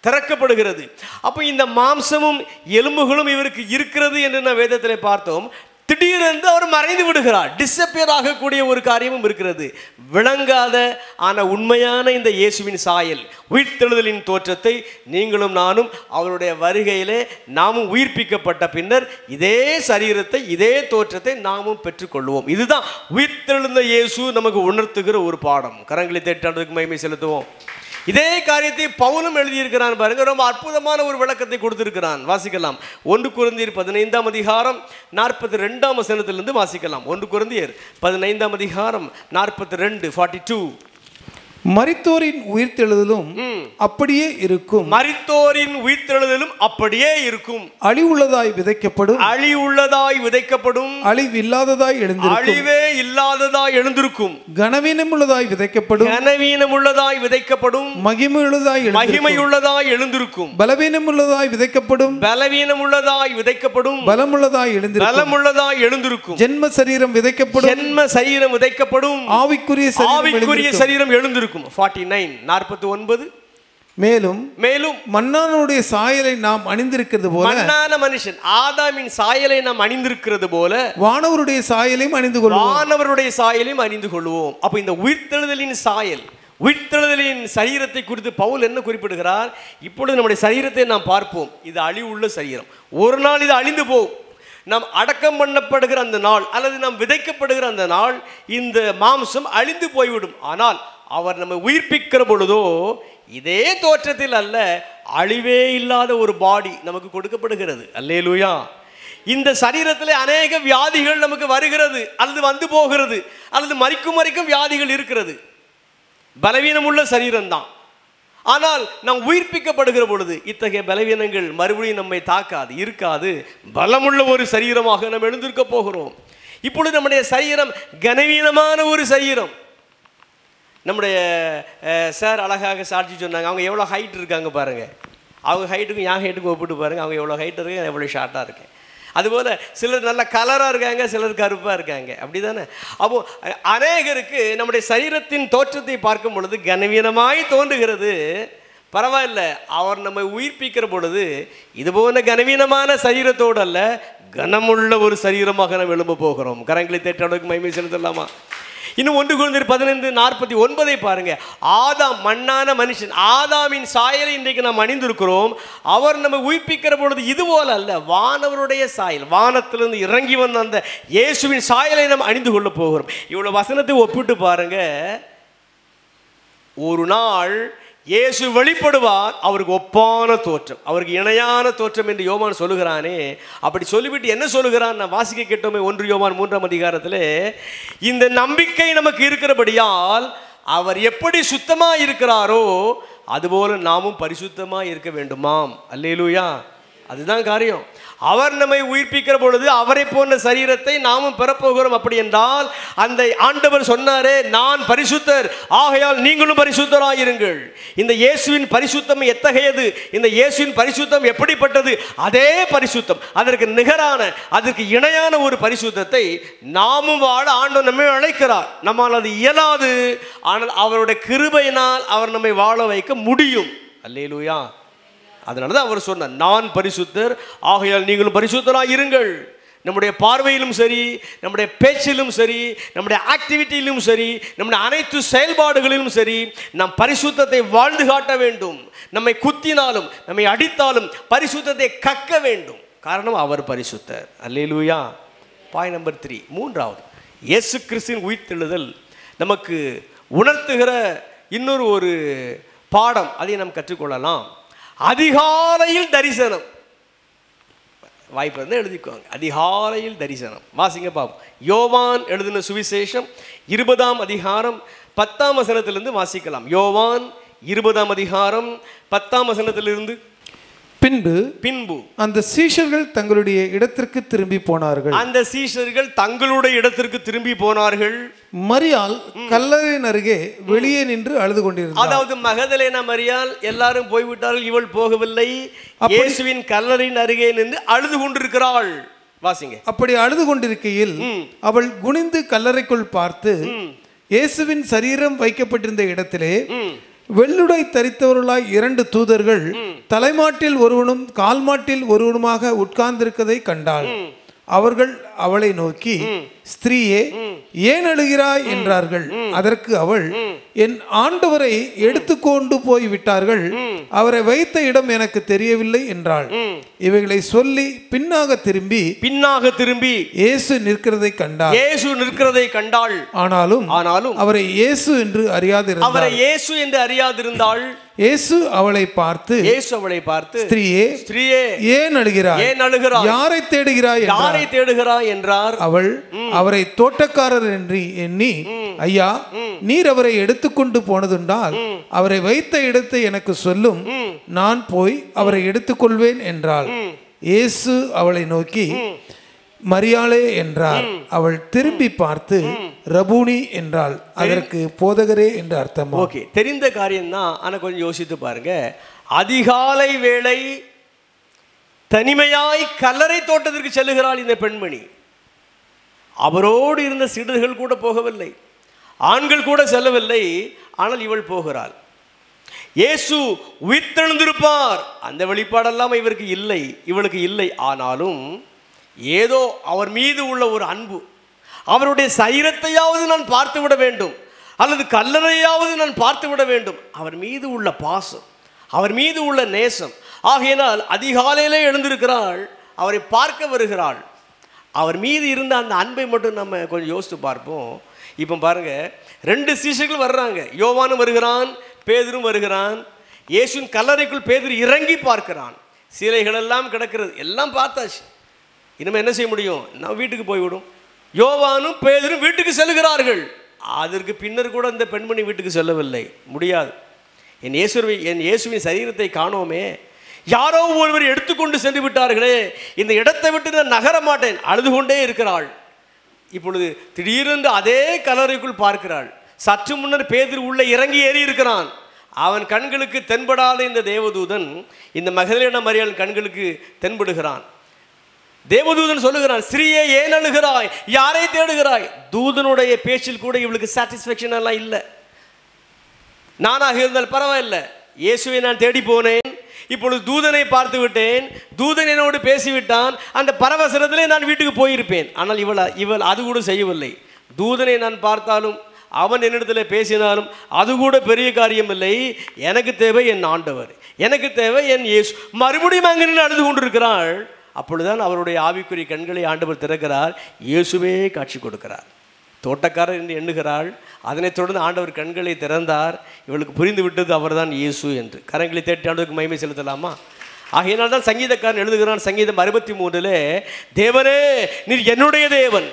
திறக்கப்படுகிறது. அப்போ இந்த மாம்சமும் எலும்புகளும் இவருக்கு இருக்கிறது என்று நான் வேதத்தில் பார்த்தோம். திடீரென்று அவர் மறைந்து விடுகிறார், டிஸப்பியர் ஆகக்கூடிய ஒரு காரியமும் இருக்கிறது. விளங்காத ஆனால் உண்மையான இந்த இயேசுவின் சாயல், உயிர்த்தெழுதலின் தோற்றத்தை நீங்களும் நானும் அவருடைய வருகையிலே நாமும் உயிர்ப்பிக்கப்பட்ட பின்னர் இதே சரீரத்தை இதே தோற்றத்தை நாமும் பெற்றுக்கொள்வோம். இதுதான் உயிர்த்தெழுந்த இயேசு நமக்கு உணர்த்துகிற ஒரு பாடம். கரங்களை தட்டி மகிமை செலுத்துவோம். இதே காரியத்தை பவுலும் எழுதியிருக்கிறான் பாருங்க, ரொம்ப அற்புதமான ஒரு விளக்கத்தை கொடுத்திருக்கிறான். வாசிக்கலாம். 1 கொரிந்தியர் 15ஆம் அதிகாரம் 42ஆம் வசனத்திலிருந்து வாசிக்கலாம். 1 கொரிந்தியர் 15ஆம் அதிகாரம் 42 மரித்தோரின் உயிர்த்தெழுதலும் அப்படியே இருக்கும். மரித்தோரின் உயிர்த்தெழுதலும் அப்படியே இருக்கும். அழிவுள்ளதாய் விதைக்கப்படும், அழிவில்லாததாய் எழுந்திருக்கும். கனவீனமுள்ளதாய் விதைக்கப்படும், மகிமையுள்ளதாய் எழுந்திருக்கும். பலவீனமுள்ளதாய் விதைக்கப்படும், பலமுள்ளதாய் எழுந்திருக்கும். ஜென்ம சரீரம் விதைக்கப்படும், ஆவிக்குரிய சரீரம் எழுந்திருக்கும். 49 மேலும் மேலும் மன்னானுடைய சாயலை நாம் அணிந்திருக்கிறது போல, மண்ணான மனுஷன் ஆதாமின் சாயலை நாம் அணிந்திருக்கிறது போல வானவருடைய சாயலையும் அணிந்து கொள்வோம். வானவருடைய சாயலையும் அணிந்து கொள்வோம். அப்போ இந்த உயிர்த்தெழுதலின் சாயல், உயிர்த்தெழுதலின் சரீரத்தை குறித்து பவுல் என்ன குறிப்பிடுகிறார்? இப்பொழுது நம்முடைய சரீரத்தை நாம் பார்ப்போம். இது அழிவுள்ள சரீரம். ஒரு நாள் இது அழிந்து போகும். நாம் அடக்கம் பண்ணப்படுகிற அந்த நாள் அல்லது நாம் விதைக்கப்படுகிற அந்த நாள் இந்த மாம்சம் அழிந்து போய்விடும். ஆனால் அவர் நம்மை உயிர்ப்பிக்கிற பொழுதோ இதே தோற்றத்தில் அல்ல, அழிவே இல்லாத ஒரு பாடி நமக்கு கொடுக்கப்படுகிறது. அல்லேலூயா. இந்த சரீரத்தில் அநேக வியாதிகள் நமக்கு வருகிறது அல்லது வந்து போகிறது, அல்லது மரிக்கும் வரைக்கும் வியாதிகள் இருக்கிறது. பலவீனமுள்ள சரீரம்தான். ஆனால் நாம் உயிர்ப்பிக்கப்படுகிற பொழுது இத்தகைய பலவீனங்கள் மறுபடியும் நம்மை தாக்காது, இருக்காது. பலமுள்ள ஒரு சரீரமாக நாம் எழுந்திருக்க போகிறோம். இப்பொழுது நம்முடைய சரீரம் கனவீனமான ஒரு சரீரம். நம்முடைய சார் அழகாக சாட்சி சொன்னாங்க. அவங்க எவ்வளோ ஹைட் இருக்காங்க பாருங்கள். அவங்க ஹைட்டுக்கும் என் ஹைட்டுக்கும் ஒப்பிட்டு பாருங்கள். அவங்க எவ்வளோ ஹைட் இருக்கு, எவ்வளோ ஷார்ட்டாக இருக்கேன். அதுபோல் சிலர் நல்ல கலராக இருக்காங்க, சிலர் கருப்பாக இருக்காங்க. அப்படி தானே? அப்போது அநேகருக்கு நம்முடைய சரீரத்தின் தோற்றத்தை பார்க்கும் பொழுது கனவீனமாய் தோன்றுகிறது. பரவாயில்ல, அவர் நம்மை உயிர்ப்பிக்கிற பொழுது இதுபோன்ற கனவீனமான சரீரத்தோடு அல்ல, கனமுள்ள ஒரு சரீரமாக நாம் எழும்ப போகிறோம். கரங்களை தேற்றளவுக்கு மகிமை செலுத்தலாமா? இன்னும் 1 கொரிந்தியர் 15:49 பாருங்க. ஆதாம் மண்ணான மனுஷன், ஆதாமின் சாயலை இன்றைக்கு நாம் அணிந்திருக்கிறோம். அவர் நம்ம உயிர்ப்பிக்கிற பொழுது இது போல அல்ல, வானவருடைய சாயல், வானத்திலிருந்து இறங்கி வந்த அந்த இயேசுவின் சாயலை நாம் அணிந்து கொள்ள போகிறோம். இவ்வளவு வசனத்தை ஒப்பிட்டு பாருங்க. ஒரு நாள் இயேசு வெளிப்படுவார், அவருக்கு ஒப்பான தோற்றம், அவருக்கு இணையான தோற்றம் என்று யோவான் சொல்லுகிறானே. அப்படி சொல்லிவிட்டு என்ன சொல்லுகிறான்? நான் வாசிக்க கேட்டோமே 1 யோவான் 3ஆம் அதிகாரத்தில், இந்த நம்பிக்கை நமக்கு இருக்கிறபடியால் அவர் எப்படி சுத்தமாக இருக்கிறாரோ அதுபோல நாமும் பரிசுத்தமாக இருக்க வேண்டுமாம். அல்லேலூயா. அதுதான் காரியம். அவர் நம்மை உயிர்ப்பிக்கிற பொழுது அவரை போன்ற சரீரத்தை நாமும் பெறப்போகிறோம். அப்படி என்றால் அந்த ஆண்டவர் சொன்னாரே, நான் பரிசுத்தர், ஆகையால் நீங்களும் பரிசுத்தராயிருங்கள். இந்த இயேசுவின் பரிசுத்தம் எத்தகையது? இந்த இயேசுவின் பரிசுத்தம் எப்படிப்பட்டது? அதே பரிசுத்தம், அதற்கு நிகரான, அதற்கு இணையான ஒரு பரிசுத்தத்தை நாமும் வாழ ஆண்டவர் நம்மை அழைக்கிறார். நம்மால் அது இயலாது, ஆனால் அவருடைய கிருபையினால் அவர் நம்மை வாழ வைக்க முடியும். அல்லேலூயா. அதனால தான் அவர் சொன்னார், நான் பரிசுத்தர், ஆகையால் நீங்களும் பரிசுத்தராக இருங்கள். நம்முடைய பார்வையிலும் சரி, நம்முடைய பேச்சிலும் சரி, நம்முடைய ஆக்டிவிட்டியிலும் சரி, நம்முடைய அனைத்து செயல்பாடுகளிலும் சரி, நாம் பரிசுத்தத்தை வாழ்ந்து காட்ட வேண்டும். நம்மை குத்தினாலும் நம்மை அடித்தாலும் பரிசுத்தத்தை கக்க வேண்டும். காரணம் அவர் பரிசுத்தர். அல்லேலூயா. பாயிண்ட் நம்பர் 3, மூன்றாவது, இயேசு கிறிஸ்துவின் உயிர்த்தெழுதல் நமக்கு உணர்த்துகிற இன்னொரு ஒரு பாடம், அதை நாம் கற்றுக்கொள்ளலாம். அதிகாலையில் தரிசனம். வாய்ப்பு வந்து எழுதிக்குவாங்க. அதிகாலையில் தரிசனம். வாசிங்க பாப்போம். யோவான் எழுதின சுவிசேஷம் 20ஆம் அதிகாரம் 10ஆம் வசனத்திலிருந்து வாசிக்கலாம். யோவான் 20ஆம் அதிகாரம் 10ஆம் வசனத்திலிருந்து. பின்பு அந்த சீஷர்கள் தங்களுடைய இடத்திற்கு திரும்பி போனார்கள். அந்த சீஷர்கள் தங்களுடைய இடத்திற்கு திரும்பி போனார்கள். மரியாள் கல்லறையின் அருகே வெளியே நின்று அழுது கொண்டிருந்தார். அதாவது மகதலேனா மரியாள், எல்லாரும் போய்விட்டார்கள், இவள் போகவில்லை. இயேசுவின் கல்லறையின் அருகே நின்று அழுது கொண்டிருக்கிறாள். வாசிங்க. அப்படி அழுது கொண்டிருக்கையில் அவள் குனிந்து கல்லறைக்குள் பார்த்து, இயேசுவின் சரீரம் வைக்கப்பட்டிருந்த இடத்திலே வெள்ளுடை தரித்தவர்களாய் 2 தூதர்கள் தலைமாட்டில் ஒருவனும் கால்மாட்டில் ஒருவனுமாக உட்கார்ந்திருக்கதை கண்டாள். அவர்கள் அவளை நோக்கி, ஸ்திரீயே, ஏன் அழுகிறாய் என்றார்கள். அதற்கு அவள், என் ஆண்டவரை எடுத்துக்கொண்டு போய் விட்டார்கள், அவரை வைத்த இடம் எனக்கு தெரியவில்லை என்றாள். இவைகளை சொல்லி பின்னாக திரும்பி இயேசு நிற்கிறதை கண்டாள். ஆனாலும் அவரை இயேசு என்று அறியாதிருந்தாள். இயேசு அவளை பார்த்து, ஸ்திரீயே, ஏன் அழுகிறாய்? யாரை தேடுகிறாய் என்றார். அவள் அவரை தோட்டக்காரர் என்று எண்ணி, ஐயா, நீர் அவரை எடுத்துக்கொண்டு போனதுண்டால் அவரை வைத்த இடத்தை எனக்கு சொல்லும், நான் போய் அவரை எடுத்துக்கொள்வேன் என்றாள். இயேசு அவளை நோக்கி, மரியாளே என்றார். அவள் திரும்பி பார்த்து ரபூனி என்றாள். அதற்கு போதகரே என்று அர்த்தம். ஓகே, தெரிந்த காரியம்தான். ஆனால் கொஞ்சம் யோசித்து பாருங்க. அதிகாலை வேளை தனிமையாய் கல்லறை தோட்டத்திற்கு செல்லுகிறாள் இந்த பெண்மணி. அவரோடு இருந்த சீடர்கள் கூட போகவில்லை, ஆண்கள் கூட செல்லவில்லை. ஆனால் இவள் போகிறாள். இயேசு உயிர்த்தெழுந்திருப்பார், அந்த வெளிப்பாடெல்லாம் இவருக்கு இல்லை, இவளுக்கு இல்லை. ஆனாலும் ஏதோ அவர் மீது உள்ள ஒரு அன்பு, அவருடைய சரீரத்தையாவது நான் பார்த்து விட வேண்டும், அல்லது கல்லறையாவது நான் பார்த்து விட வேண்டும், அவர் மீது உள்ள பாசம், அவர் மீது உள்ள நேசம். ஆகையினால் அதிகாலையிலே எழுந்திருக்கிறாள், அவரை பார்க்க வருகிறாள். அவர் மீது இருந்த அந்த அன்பை மட்டும் நம்ம கொஞ்சம் யோசித்து பார்ப்போம். இப்போ பாருங்கள், 2 சீஷர்கள் வர்றாங்க, யோவானும் வருகிறான், பேதுரும் வருகிறான். இயேசுவின் கல்லறைக்குள் பேதுரு இறங்கி பார்க்கிறான். சிலைகளெல்லாம் கிடக்கிறது, எல்லாம் பார்த்தாச்சு, இனிமேல் என்ன செய்ய முடியும், நான் வீட்டுக்கு போய்விடும். யோவானும் பேதுரும் வீட்டுக்கு செல்கிறார்கள். அதற்கு பின்னர் கூட இந்த பெண்மணி வீட்டுக்கு செல்லவில்லை, முடியாது. என் இயேசுவின் சரீரத்தை காணோமே, யாரோ ஒருவர் எடுத்துக்கொண்டு சென்று விட்டார்களே, இந்த இடத்தை விட்டு நான் நகர மாட்டேன், அழுது கொண்டே இருக்கிறாள். இப்பொழுது திடீரென்று அதே கல்லறைக்குள் பார்க்கிறாள். சற்று முன்னர் பேதுரு உள்ளே இறங்கி ஏறி இருக்கிறான். அவன் கண்களுக்கு தென்படாத இந்த தேவதூதன் இந்த மகதலேனா மரியாள் கண்களுக்கு தென்படுகிறான். தேவதூதன் சொல்லுகிறான், ஸ்ரீயே ஏன் அழுகிறாய், யாரை தேடுகிறாய்? தூதனுடைய பேச்சில் கூட இவளுக்கு சாட்டிஸ்ஃபேக்ஷன் எல்லாம் இல்லை. நானாக இருந்தால் பரவாயில்லை, இயேசுவை நான் தேடி போனேன், இப்பொழுது தூதனை பார்த்து விட்டேன், தூதன் என்னோடு பேசிவிட்டான், அந்த பரவசனத்திலே நான் வீட்டுக்கு போயிருப்பேன். ஆனால் இவள் அது கூட செய்யவில்லை. தூதனை நான் பார்த்தாலும் அவன் என்னிடத்தில் பேசினாலும் அது கூட பெரிய காரியம் இல்லை. எனக்கு தேவை என் ஆண்டவர், எனக்கு தேவை என் இயேசு. மறுபடியும் அங்கே நின்று அழுது கொண்டிருக்கிறாள். அப்பொழுதுதான் அவருடைய ஆவிக்குரிய கண்களை ஆண்டவர் திறக்கிறார், இயேசுவே காட்சி கொடுக்கிறார். தோட்டக்காரர் என்று எண்ணுகிறாள். அதனைத் தொடர்ந்து ஆண்டவர் கண்களை திறந்தார். இவளுக்கு புரிந்து விட்டது அவர்தான் இயேசு என்று. கரங்களை தேட்டி ஆண்டவருக்கு மகிமை செலுத்தலாமா? ஆகையினால் தான் சங்கீதக்காரன் எழுதுகிறான், சங்கீதம் 63 தேவனே நீர் என்னுடைய தேவன்,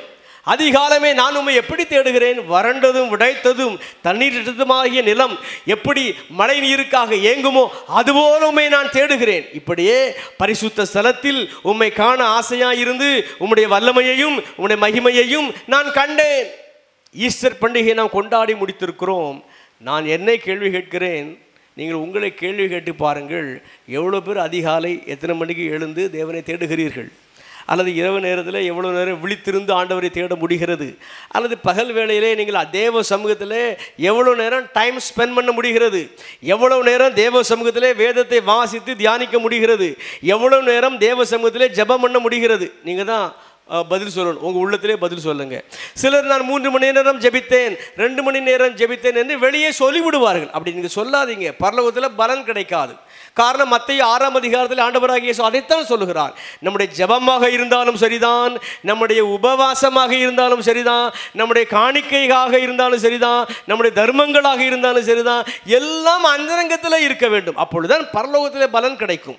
அதிகாலமே நான் உம்மை எப்படி தேடுகிறேன், வறண்டதும் விடைத்ததும் தண்ணீரற்றதுமாகிய நிலம் எப்படி மழை நீருக்காக ஏங்குமோ அதுபோல உம்மை நான் தேடுகிறேன். இப்படியே பரிசுத்த ஸ்தலத்தில் உம்மை காண ஆசையாயிருந்து உம்முடைய வல்லமையையும் உம்முடைய மகிமையையும் நான் கண்டேன். ஈஸ்டர் பண்டிகையை நாம் கொண்டாடி முடித்திருக்கிறோம். நான் என்னை கேள்வி கேட்கிறேன், நீங்கள் உங்களை கேள்வி கேட்டு பாருங்கள். எவ்வளோ பேர் அதிகாலை எத்தனை மணிக்கு எழுந்து தேவனை தேடுகிறீர்கள்? அல்லது இரவு நேரத்தில் எவ்வளோ நேரம் விழித்திருந்து ஆண்டவரை தேட முடிகிறது? அல்லது பகல் வேளையிலே நீங்கள் தேவ சமூகத்தில் எவ்வளோ நேரம் டைம் ஸ்பெண்ட் பண்ண முடிகிறது? எவ்வளோ நேரம் தேவ சமூகத்திலே வேதத்தை வாசித்து தியானிக்க முடிகிறது? எவ்வளோ நேரம் தேவ சமூகத்திலே ஜெபம் பண்ண முடிகிறது? நீங்கள் தான் பதில் சொல்லணும், உங்கள் உள்ளத்திலே பதில் சொல்லுங்கள். சிலர் நான் 3 மணி நேரம் ஜெபித்தேன், 2 மணி நேரம் ஜெபித்தேன் என்று வெளியே சொல்லிவிடுவார்கள். அப்படி நீங்கள் சொல்லாதீங்க, பரலோகத்தில் பலன் கிடைக்காது. காரணம், மத்தேயு 6ஆம் அதிகாரத்தில் ஆண்டவராகிய இயேசு அதைத்தான் சொல்லுகிறார். நம்முடைய ஜெபமாக இருந்தாலும் சரிதான், நம்முடைய உபவாசமாக இருந்தாலும் சரிதான், நம்முடைய காணிக்கையாக இருந்தாலும் சரிதான், நம்முடைய தர்மங்களாக இருந்தாலும் சரிதான், எல்லாம் அந்தரங்கத்தில் இருக்க வேண்டும். அப்பொழுதுதான் பரலோகத்தில் பலன் கிடைக்கும்.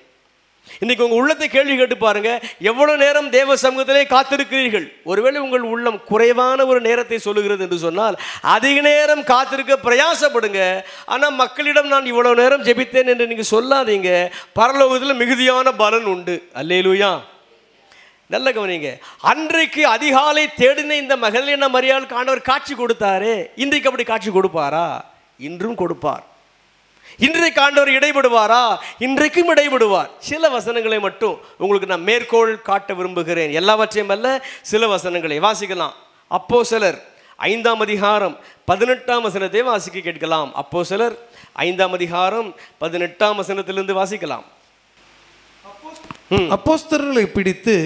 இன்றைக்கி உங்கள் உள்ளத்தை கேள்வி கேட்டு பாருங்கள், எவ்வளோ நேரம் தேவ சமூகத்திலே காத்திருக்கிறீர்கள்? ஒருவேளை உங்கள் உள்ளம் குறைவான ஒரு நேரத்தை சொல்லுகிறது என்று சொன்னால் அதிக நேரம் காத்திருக்க பிரயாசப்படுங்க. ஆனால் மக்களிடம் நான் இவ்வளோ நேரம் ஜெபித்தேன் என்று நீங்கள் சொல்லாதீங்க. பரலோகத்தில் மிகுதியான பலன் உண்டு. அல்லேலூயா. நல்ல கவனிங்க. அன்றைக்கு அதிகாலை தேடின இந்த மகதலேனா மரியாள் ஆண்டவர் காட்சி கொடுத்தாரே, இன்றைக்கு அப்படி காட்சி கொடுப்பாரா? இன்றும் கொடுப்பார். இன்றைக்கு ஆண்டவர் இடைபடுவாரா? இன்றைக்கும் இடைபடுவார். சில வசனங்களை மட்டும் உங்களுக்கு நான் மேற்கோள் காட்ட விரும்புகிறேன், எல்லாவற்றையும் அல்ல, சில வசனங்களை வாசிக்கலாம். அப்போஸ்தலர் 5ஆம் அதிகாரம் 18ஆம் வசனத்தை வாசிக்க கேட்கலாம். அப்போஸ்தலர் 5ஆம் அதிகாரம் 18ஆம் வசனத்திலிருந்து வாசிக்கலாம். அப்போஸ்தலர்களை பிடித்து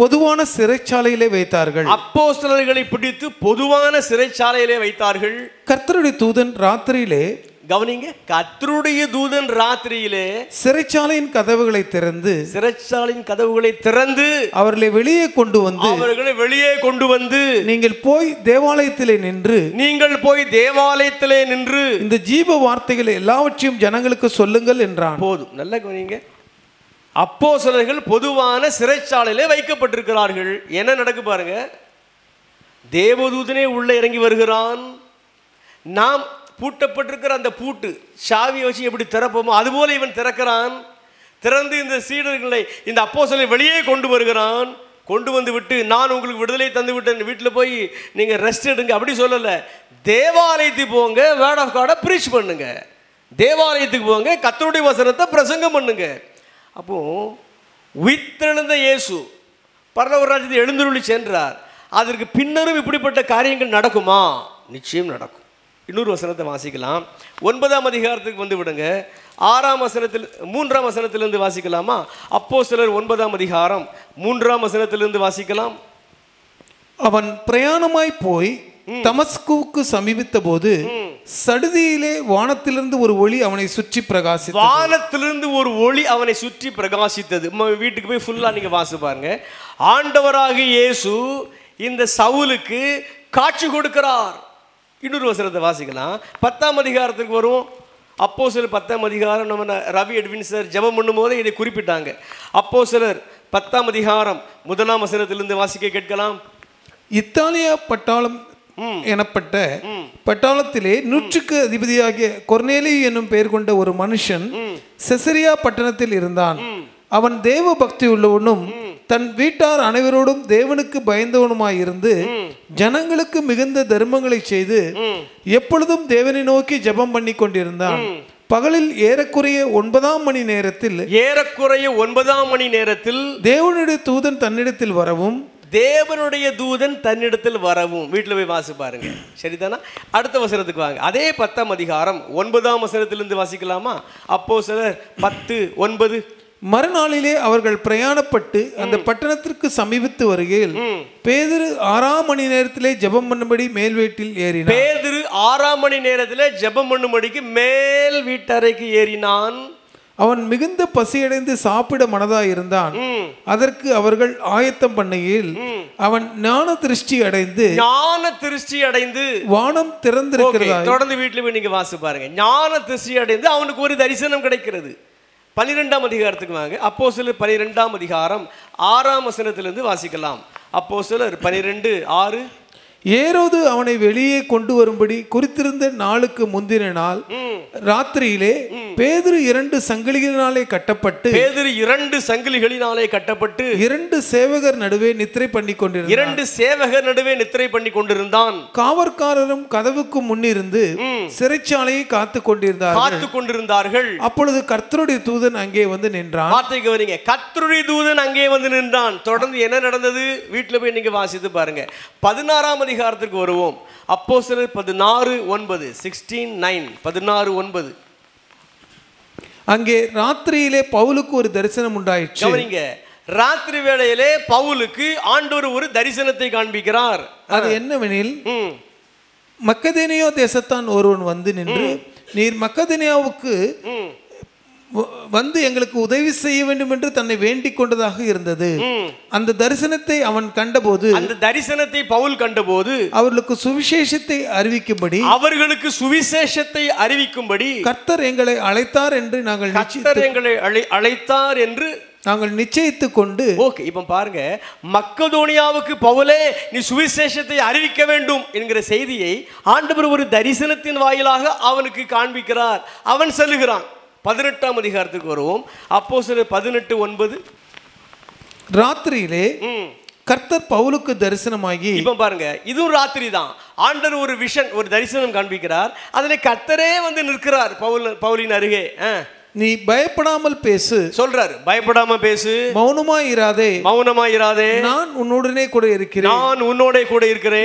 பொதுவான சிறைச்சாலையிலே வைத்தார்கள். அப்போஸ்தலர்களை பிடித்து பொதுவான சிறைச்சாலையிலே வைத்தார்கள். கர்த்தருடைய தூதன் ராத்திரியிலே, கவனிங்க, கர்த்தருடைய தூதன் ராத்திரியிலே சிறைச்சாலையின் கதவுகளை திறந்து அவர்களை வெளியே கொண்டு வந்து நீங்கள் போய் தேவாலயத்திலே நின்று இந்த ஜீவ வார்த்தைகளை எல்லாவற்றையும் ஜனங்களுக்கு சொல்லுங்கள் என்றான். போதும். நல்ல கவனிங்க. அப்போஸ்தலர்கள் பொதுவான சிறைச்சாலையிலே வைக்கப்பட்டிருக்கிறார்கள். என்ன நடக்கு பாருங்க. தேவதூதனே உள்ள இறங்கி வருகிறான். நாம் பூட்டப்பட்டிருக்கிற அந்த பூட்டு சாவியை வச்சு எப்படி திறப்போமோ அதுபோல இவன் திறக்கிறான். திறந்து இந்த சீடர்களை, இந்த அப்போஸ்தலரை வெளியே கொண்டு வருகிறான். கொண்டு வந்து விட்டு, நான் உங்களுக்கு விடுதலை தந்து விட்டேன், வீட்டில் போய் நீங்கள் ரெஸ்ட் எடுங்க அப்படி சொல்லலை. தேவாலயத்துக்கு போங்க, வேர்ட் ஆஃப் காடை ப்ரீச் பண்ணுங்க. தேவாலயத்துக்கு போங்க, கர்த்தருடைய வசனத்தை பிரசங்கம் பண்ணுங்க. அப்போ உயிர்த்தெழுந்த இயேசு பரலோக ராஜ்யத்தில் எழுந்தருளி சென்றார். அதற்கு பின்னரும் இப்படிப்பட்ட காரியங்கள் நடக்குமா? நிச்சயம் நடக்கும். இன்னொரு வசனத்தை வாசிக்கலாம். 9ஆம் அதிகாரத்துக்கு வந்து விடுங்க. 6ஆம் வசனத்தில் 3ஆம் வசனத்திலிருந்து வாசிக்கலாமா? அப்போஸ்தலர் 9ஆம் அதிகாரம் 3ஆம் வசனத்திலிருந்து வாசிக்கலாம். அவன் பிரயாணமாய் போய் தமஸ்குவுக்கு சமீபித்த போது சடுதியிலே வானத்திலிருந்து ஒரு ஒளி அவனை சுற்றி பிரகாசித்தது. வானத்திலிருந்து ஒரு ஒளி அவனை சுற்றி பிரகாசித்தது. வீட்டுக்கு போய் ஃபுல்லா நீங்க வாசி பாருங்க. ஆண்டவராகிய இயேசு இந்த சவுலுக்கு காட்சி கொடுக்கிறார். இன்னொரு வசனத்தை வாசிக்கலாம். 10ஆம் அதிகாரத்துக்கு வருவோம். அப்போஸ்தலர் 10ஆம் அதிகாரம் நம்ம ரவி எட்வின் சார் ஜெபம் பண்ணும் போதே இதை குறிப்பிட்டாங்க. அப்போஸ்தலர் 10ஆம் அதிகாரம் 1ஆம் வசனத்திலிருந்து வாசிக்க கேட்கலாம். இத்தாலியா பட்டாளம் எனப்பட்ட பட்டாளத்திலே 100க்கு அதிபதியாகிய கொர்நேலியு என்னும் பெயர் கொண்ட ஒரு மனுஷன் செசரியா பட்டணத்தில் இருந்தான். அவன் தேவ பக்தி உள்ளவனும் தன் வீட்டார் அனைவரோடும் தேவனுக்கு பயந்தவனுமாயிருந்து ஜனங்களுக்கு மிகுந்த தர்மங்களை செய்து எப்பொழுதும் தேவனை நோக்கி ஜெபம் பண்ணி கொண்டிருந்தான். பகலில் ஏறக்குறைய 9ஆம் மணி நேரத்தில் தேவனுடைய தூதன் தன்னிடத்தில் வரவும் வீட்டில் போய் வாசி பாருங்க. சரிதானா? அடுத்த வசனத்துக்கு வாங்க. அதே 10ஆம் அதிகாரம் 9ஆம் வசனத்திலிருந்து வாசிக்கலாமா? அப்போஸ்தலர் 10:9. மறுநாளிலே அவர்கள் பிரயாணப்பட்டு அந்த பட்டணத்திற்கு சமீபித்து வருகையில் பேதுரு 6ஆம் மணி நேரத்திலே ஜெபம் பண்ணும்படி மேல் வீட்டில் ஏறினான். பேதுரு 6ஆம் மணி நேரத்திலே ஜெபம் பண்ணும்படிக்கு மேல் வீட்டறைக்கு ஏறினான். அவன் மிகுந்த பசியடைந்து சாப்பிட மனதாய் இருந்தான். அதற்கு அவர்கள் ஆயத்தம் பண்ணுகையில் அவன் ஞான திருஷ்டி அடைந்து வானம் திறந்திருக்கிறதா. தொடர்ந்து வீட்டில் போய் நீங்க வாசி பாருங்க. ஞான திருஷ்டி அடைந்து அவனுக்கு ஒரு தரிசனம் கிடைக்கிறது. 12ஆம் அதிகாரத்துக்கு வாங்க. அப்போஸ்தலர் 12ஆம் அதிகாரம் 6ஆம் வசனத்திலிருந்து வாசிக்கலாம். அப்போஸ்தலர் 12:6. ஏரோது அவனை வெளியே கொண்டு வரும்படி குறித்திருந்த நாளுக்கு முந்தின நாள் ராத்திரியிலே பேதுரு 2 சங்கிலிகளினாலே கட்டப்பட்டு 2 சேவகர் நடுவே நித்திரை பண்ணி கொண்டிருந்தான். காவற்காரரும் கதவுக்கு முன்னிருந்து சிறைச்சாலையை காத்து கொண்டிருந்தார்கள். அப்பொழுது கர்த்தருடைய தூதன் அங்கே வந்து நின்றான். கர்த்தருடைய தூதன் அங்கே வந்து நின்றான். தொடர்ந்து என்ன நடந்தது? வீட்டில் போய் நீங்க வாசித்து பாருங்க. 16ஆம் அதிகாரத்துக்கு வருவோம். அப்போஸ்தலர் 16:9. 16:9. அங்கே ராத்திரியிலே பவுலுக்கு ஒரு தரிசனம் உண்டாயிற்று. கவனிங்க, ராத்திரி வேளையிலே பவுலுக்கு ஆண்டவர் ஒரு தரிசனத்தை காண்பிக்கிறார். அது என்னவெனில், மக்கதேனியா தேசத்தான் ஒருவன் வந்து நின்று, நீர் மக்கதேனியாவுக்கு வந்து எங்களுக்கு உதவி செய்ய வேண்டும் என்று தன்னை வேண்டிக் கொண்டதாக இருந்தது. அந்த தரிசனத்தை அவன் கண்டபோது, அந்த தரிசனத்தை பவுல் கண்டபோது அவர்களுக்கு சுவிசேஷத்தை அறிவிக்கும்படி கர்த்தர் எங்களை அழைத்தார் என்று நாங்கள் நிச்சயித்துக் கொண்டு. ஓகே, இப்ப பாருங்க, மக்கதோனியாவுக்கு பவுலே நீ சுவிசேஷத்தை அறிவிக்க வேண்டும் என்கிற செய்தியை ஆண்டவர் ஒரு தரிசனத்தின் வாயிலாக அவனுக்கு காண்பிக்கிறார். அவன் செல்லுகிறான். 18ஆம் அதிகாரத்துக்கு வருவோம். அப்போஸ்தலர் 18:9. ராத்திரியிலே கர்த்தர் பவுலுக்கு தரிசனமாகி, இப்ப பாருங்க, இதுவும் ராத்திரி தான். ஆண்டவர் ஒரு விஷன், ஒரு தரிசனம் காண்பிக்கிறார். அதுல கர்த்தரே வந்து நிற்கிறார் பவுலின் அருகே. நீ பயப்படாமல் பேசு சொல்றாரு. பயப்படாம பேசு, மௌனமாய் இராதே, நான் உன்னுடனே கூட இருக்கிறேன்.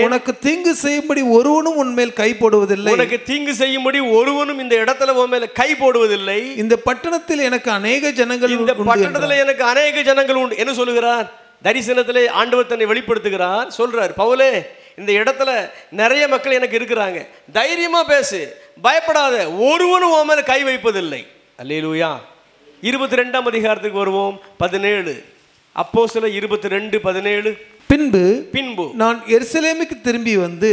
உனக்கு தீங்கு செய்யும்படி ஒருவனும் உன்மேல் கை போடுவதில்லை. இந்த இடத்துல உன் மேல கை போடுவதில்லை. இந்த பட்டணத்தில் எனக்கு அநேக ஜனங்கள் உண்டு. என்ன சொல்லுகிறார்? தரிசனத்திலே ஆண்டவர் தன்னை வெளிப்படுத்துகிறார். சொல்றார், பவுலே, இந்த இடத்துல நிறைய மக்கள் எனக்கு இருக்கிறாங்க, தைரியமா பேசு, பயப்படாத, ஒருவனும் உன் மேல கை வைப்பதில்லை. அல்லேலூயா. 22ஆம் அதிகாரத்துக்கு வருவோம். 17. அப்போஸ்தலர் 22:17. பின்பு நான் எருசலேமுக்கு திரும்பி வந்து,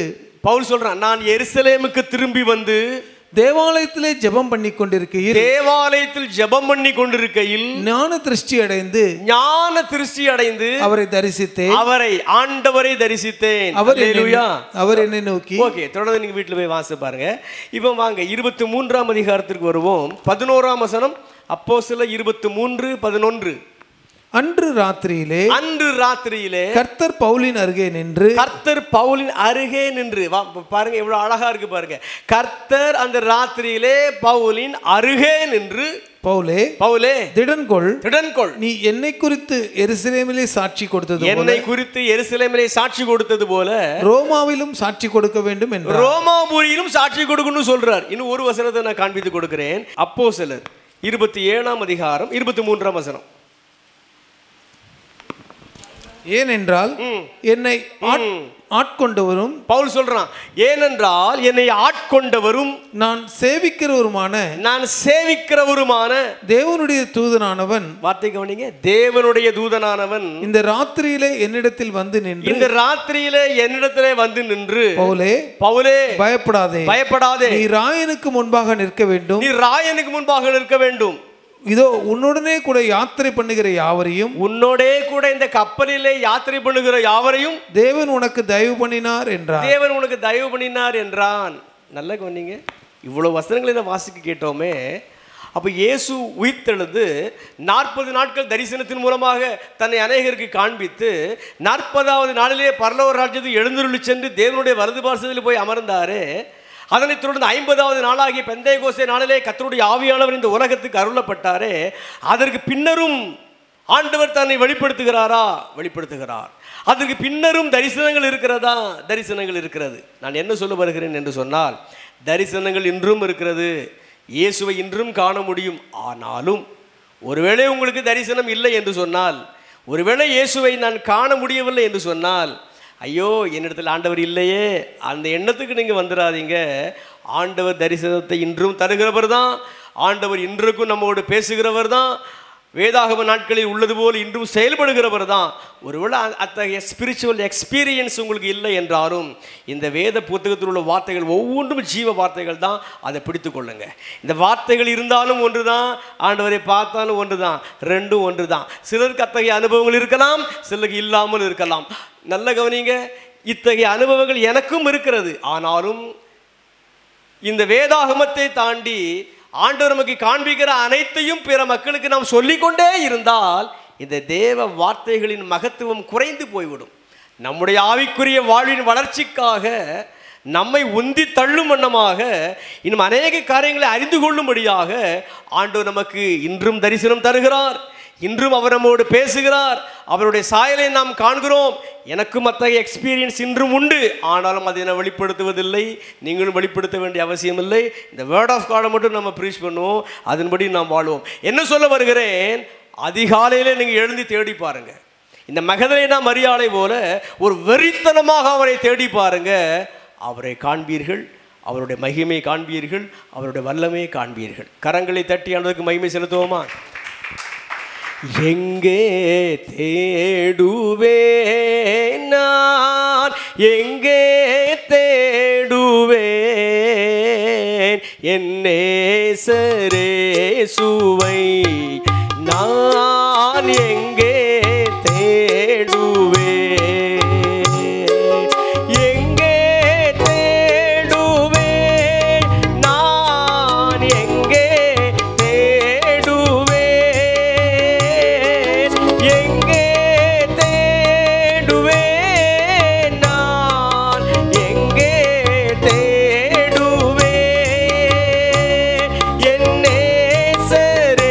பவுல் சொல்றான், நான் எருசலேமுக்கு திரும்பி வந்து தேவாலயத்திலே ஜெபம் பண்ணி கொண்டிருக்கையில் ஞான திருஷ்டி அடைந்து ஆண்டவரை தரிசித்தேன். அவர் என்னை நோக்கி. ஓகே, தொடர்ந்து நீங்க வீட்டுல போய் வாசி பாருங்க. இப்போ வாங்க 23ஆம் அதிகாரத்திற்கு வருவோம். 11ஆம் வசனம். அப்போஸ்தலர் 23:11. அன்று ராத்திரியிலே கர்த்தர் பவுலின் அருகே நின்று பாருங்க எவ்வளவு அழகா இருக்கு பாருங்க. கர்த்தர் அந்த ராத்திரியிலே பவுலின் அருகே நின்று, பவுலே திடன்கொள், நீ என்னை குறித்து எருசலேமிலே சாட்சி கொடுத்தது போல ரோமாவிலும் சாட்சி கொடுக்க வேண்டும் என்று, ரோமாபுரியிலும் சாட்சி கொடுக்கணும்னு சொல்றார். இன்னும் ஒரு வசனத்தை நான் காண்பித்து கொடுக்கிறேன். அப்போஸ்தலர் 27ஆம் அதிகாரம் 23ஆம் வசனம். ஏனென்றால் என்னை ஆட்கொண்டவரும், பவுல் சொல்றான், ஏனென்றால் என்னை ஆட்கொண்டவரும் நான் சேவிக்கிறவருமான தேவனுடைய தூதனானவன், வார்த்தை கவனிங்க, தேவனுடைய தூதனானவன் இந்த ராத்திரியிலே என்னிடத்தில் வந்து நின்று, பவுலே பயப்படாதே, நீ ராயனுக்கு முன்பாக நிற்க வேண்டும், இதோ உன்னுடனே கூட யாத்திரை பண்ணுகிற யாவரையும், உன்னோடே கூட இந்த கப்பலிலே யாத்திரை பண்ணுகிற யாவரையும் தேவன் உனக்கு தயவு பண்ணினார் என்றான். நல்லா கவனிங்க, இவ்வளவு வசனங்களை இதை வாசிக்க கேட்டோமே. அப்போ இயேசு உயிர்த்தெழுந்து 40 நாட்கள் தரிசனத்தின் மூலமாக தன்னை அநேகருக்கு காண்பித்து 40வது நாளிலே பரலோக ராஜ்யத்துக்கு எழுந்தருளி சென்று தேவனுடைய வலது பார்சத்தில் போய் அமர்ந்தாரே. அதனைத் தொடர்ந்து 50வது நாளாகிய பெந்தேகோஸ்தே நாளிலே கர்த்தருடைய ஆவியானவர் இந்த உலகத்துக்கு அருளப்பட்டாரே. அதற்கு பின்னரும் ஆண்டவர் தன்னை வெளிப்படுத்துகிறார். அதற்கு பின்னரும் தரிசனங்கள் இருக்கிறது. நான் என்ன சொல்ல வருகிறேன் என்று சொன்னால், தரிசனங்கள் இன்றும் இருக்கிறது. இயேசுவை இன்றும் காண முடியும். ஆனாலும் ஒருவேளை உங்களுக்கு தரிசனம் இல்லை என்று சொன்னால், ஒருவேளை இயேசுவை நான் காண முடியவில்லை என்று சொன்னால், ஐயோ என்னிடத்தில் ஆண்டவர் இல்லையே, அந்த எண்ணத்துக்கு நீங்கள் வந்துடாதீங்க. ஆண்டவர் தரிசனத்தை இன்றும் தருகிறவர் தான். ஆண்டவர் இன்றைக்கும் நம்மோடு பேசுகிறவர் தான். வேதாகம நாட்களில் உள்ளது போல் இன்றும் செயல்படுகிறவர் தான். ஒருவேளை அத்தகைய ஸ்பிரிச்சுவல் எக்ஸ்பீரியன்ஸ் உங்களுக்கு இல்லை என்றாலும், இந்த வேத புத்தகத்தில் உள்ள வார்த்தைகள் ஒவ்வொன்றும் ஜீவ வார்த்தைகள் தான். அதை பிடித்து கொள்ளுங்க. இந்த வார்த்தைகள் இருந்தாலும் ஒன்று தான், ஆண்டவரை பார்த்தாலும் ஒன்று தான், ரெண்டும் ஒன்று தான். சிலருக்கு அத்தகைய அனுபவங்கள் இருக்கலாம், சிலருக்கு இல்லாமல் இருக்கலாம். நல்ல கவனிங்க, இத்தகைய அனுபவங்கள் எனக்கும் இருக்கிறது. ஆனாலும் இந்த வேதாகமத்தை தாண்டி ஆண்டவர் நமக்கு காண்பிக்கிற அனைத்தையும் பிற மக்களுக்கு நாம் சொல்லிக்கொண்டே இருந்தால் இந்த தேவ வார்த்தைகளின் மகத்துவம் குறைந்து போய்விடும். நம்முடைய ஆவிக்குரிய வாழ்வின் வளர்ச்சிக்காக நம்மை உந்தி தள்ளும் வண்ணமாக இன்னும் அநேக காரியங்களை அறிந்து கொள்ளும்படியாக ஆண்டவர் நமக்கு இன்றும் தரிசனம் தருகிறார். இன்றும் அவர் நம்மோடு பேசுகிறார். அவருடைய சாயலை நாம் காண்கிறோம். எனக்கும் அத்தகைய எக்ஸ்பீரியன்ஸ் இன்றும் உண்டு. ஆனாலும் அதை நான் வெளிப்படுத்துவதில்லை, நீங்களும் வெளிப்படுத்த வேண்டிய அவசியம் இல்லை. இந்த வேர்ட் ஆஃப் காடை மட்டும் நம்ம ப்ரீச் பண்ணுவோம், அதன்படி நாம் வாழ்வோம். என்ன சொல்ல வருகிறேன், அதிகாலையில் நீங்கள் எழுந்து தேடி பாருங்க. இந்த மகதலேனா மரியாதை போல ஒரு வெறித்தனமாக அவரை தேடி பாருங்க. அவரை காண்பீர்கள், அவருடைய மகிமை காண்பீர்கள், அவருடைய வல்லமையை காண்பீர்கள். கரங்களை தட்டி ஆண்டவருக்கு மகிமை செலுத்துவோமா? எங்கே தேடுவேன் நான், எங்கே தேடுவேன் என் நேசரேசுவை நான், எங்கே தேடுவேன், எங்கே தேடுவேன் நான், எங்கே தேடுவேன், எங்கே தேடுவேன் நான், எங்கே தேடுவேன் என் நேசரேசுவை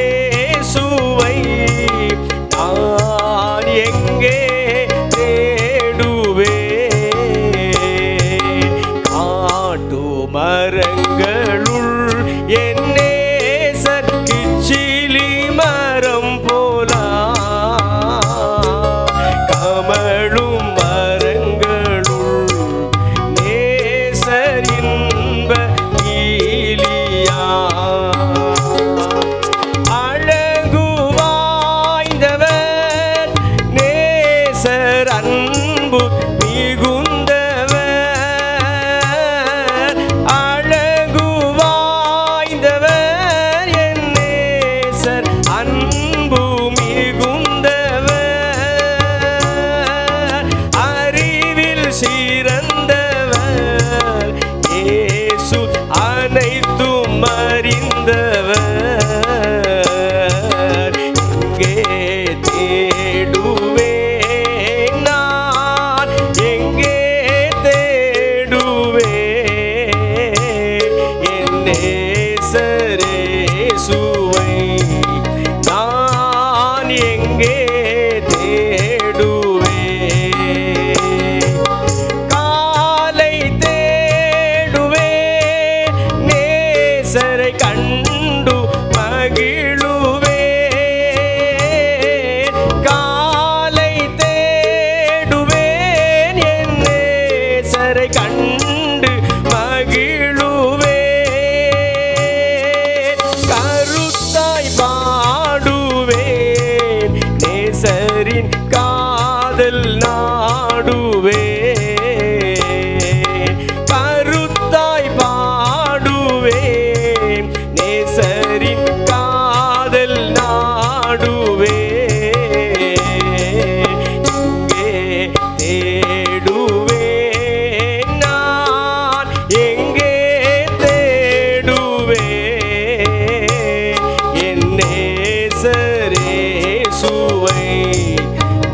இயேசுவை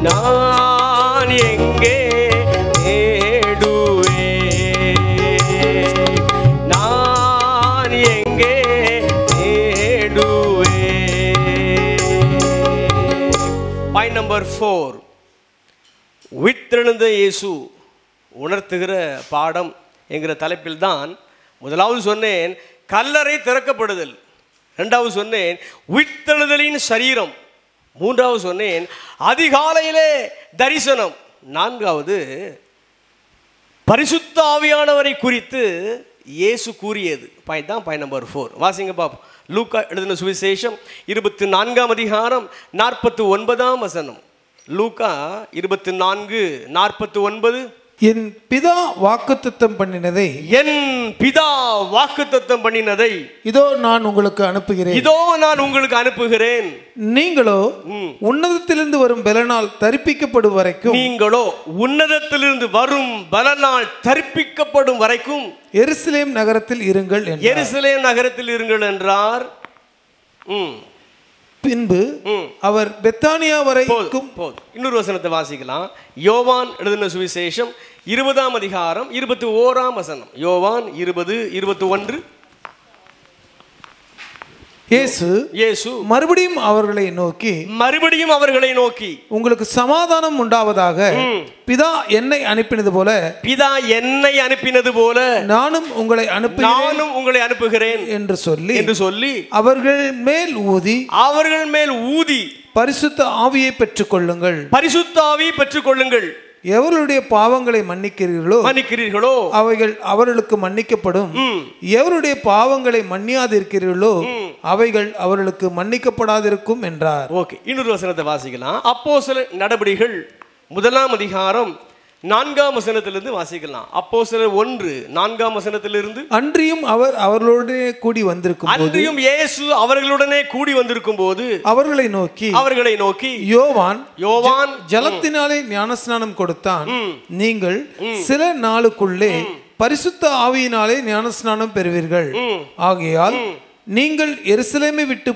நான் எங்கே தேடுவேன், நான் எங்கே தேடுவேன். பாயிண்ட் நம்பர் 4, உயிர்த்தெழுந்த இயேசு உணர்த்துகிற பாடம் என்கிற தலைப்பில் தான் முதலாவது சொன்னேன் கல்லறை திறக்கப்படுதல், இரண்டாவது சொன்னேன் உயிர்த்தெழுதலின் சரீரம், மூன்றாவது சொன்னேன் அதிகாலையிலே தரிசனம், நான்காவது பரிசுத்த ஆவியானவரை குறித்து இயேசு கூறியது. பாயிண்ட் தான் பாயிண்ட் நம்பர் 4. வாசிங்க பாப்போம். லூக்கா எழுதின சுவிசேஷம் 24ஆம் அதிகாரம் 49ஆம் வசனம். லூக்கா 24:49. என் பிதா வாக்குத்தத்தம் பண்ணினதை, என் பிதா வாக்குத்தத்தம் பண்ணினதை இதோ நான் உங்களுக்கு அனுப்புகிறேன், இதோ நான் உங்களுக்கு அனுப்புகிறேன். நீங்களோ உன்னதத்திலிருந்து வரும் பலனால் தரிப்பிக்கப்படும் வரைக்கும், நீங்களோ உன்னதத்திலிருந்து வரும் பலனால் தரிப்பிக்கப்படும் வரைக்கும் எருசலேம் நகரத்தில் இருங்கள் என்றார். எருசலேம் நகரத்தில் இருங்கள் என்றார். பின்பு அவர் பெத்தானியா வரைக்கும். இன்னொரு வசனத்தை வாசிக்கலாம். யோவான் எழுதின சுவிசேஷம் 20ஆம் அதிகாரம் 21ஆம் வசனம். யோவான் 20:21. இயேசு மறுபடியும் அவர்களை நோக்கி உங்களுக்கு சமாதானம் உண்டாவதாக, பிதா என்னை அனுப்பினது போல நானும் உங்களை அனுப்புகிறேன் என்று சொல்லி அவர்கள் மேல் ஊதி பரிசுத்த ஆவியை பெற்றுக்கொள்ளுங்கள், எவருடைய பாவங்களை மன்னிக்கிறீர்களோ அவைகள் அவர்களுக்கு மன்னிக்கப்படும், எவருடைய பாவங்களை மன்னியாதிருக்கிறீர்களோ அவைகள் அவர்களுக்கு மன்னிக்கப்படாதிருக்கும் என்றார். ஓகே, இன்னொரு வசனத்தை வாசிக்கலாம். அப்போஸ்தலர் நடபடிகள் 1ஆம் அதிகாரம் 4ஆம் வசனத்திலிருந்து வாசிக்கலாம். அப்போஸ்தலர் 1:4ஆம் வசனத்திலிருந்து. அன்றியும் அவர் அவர்களுடனே கூடி வந்திருக்கும் போது, அன்றியும் இயேசு அவர்களுடனே கூடி வந்திருக்கும் போது அவர்களை நோக்கி யோவான் ஜலத்தினாலே ஞானஸ்நானம் கொடுத்தான், நீங்கள் சில நாளுக்குள்ளே பரிசுத்த ஆவியினாலே ஞானஸ்நானம் பெறுவீர்கள், ஆகையால் நீங்கள் எருசலேமை விட்டு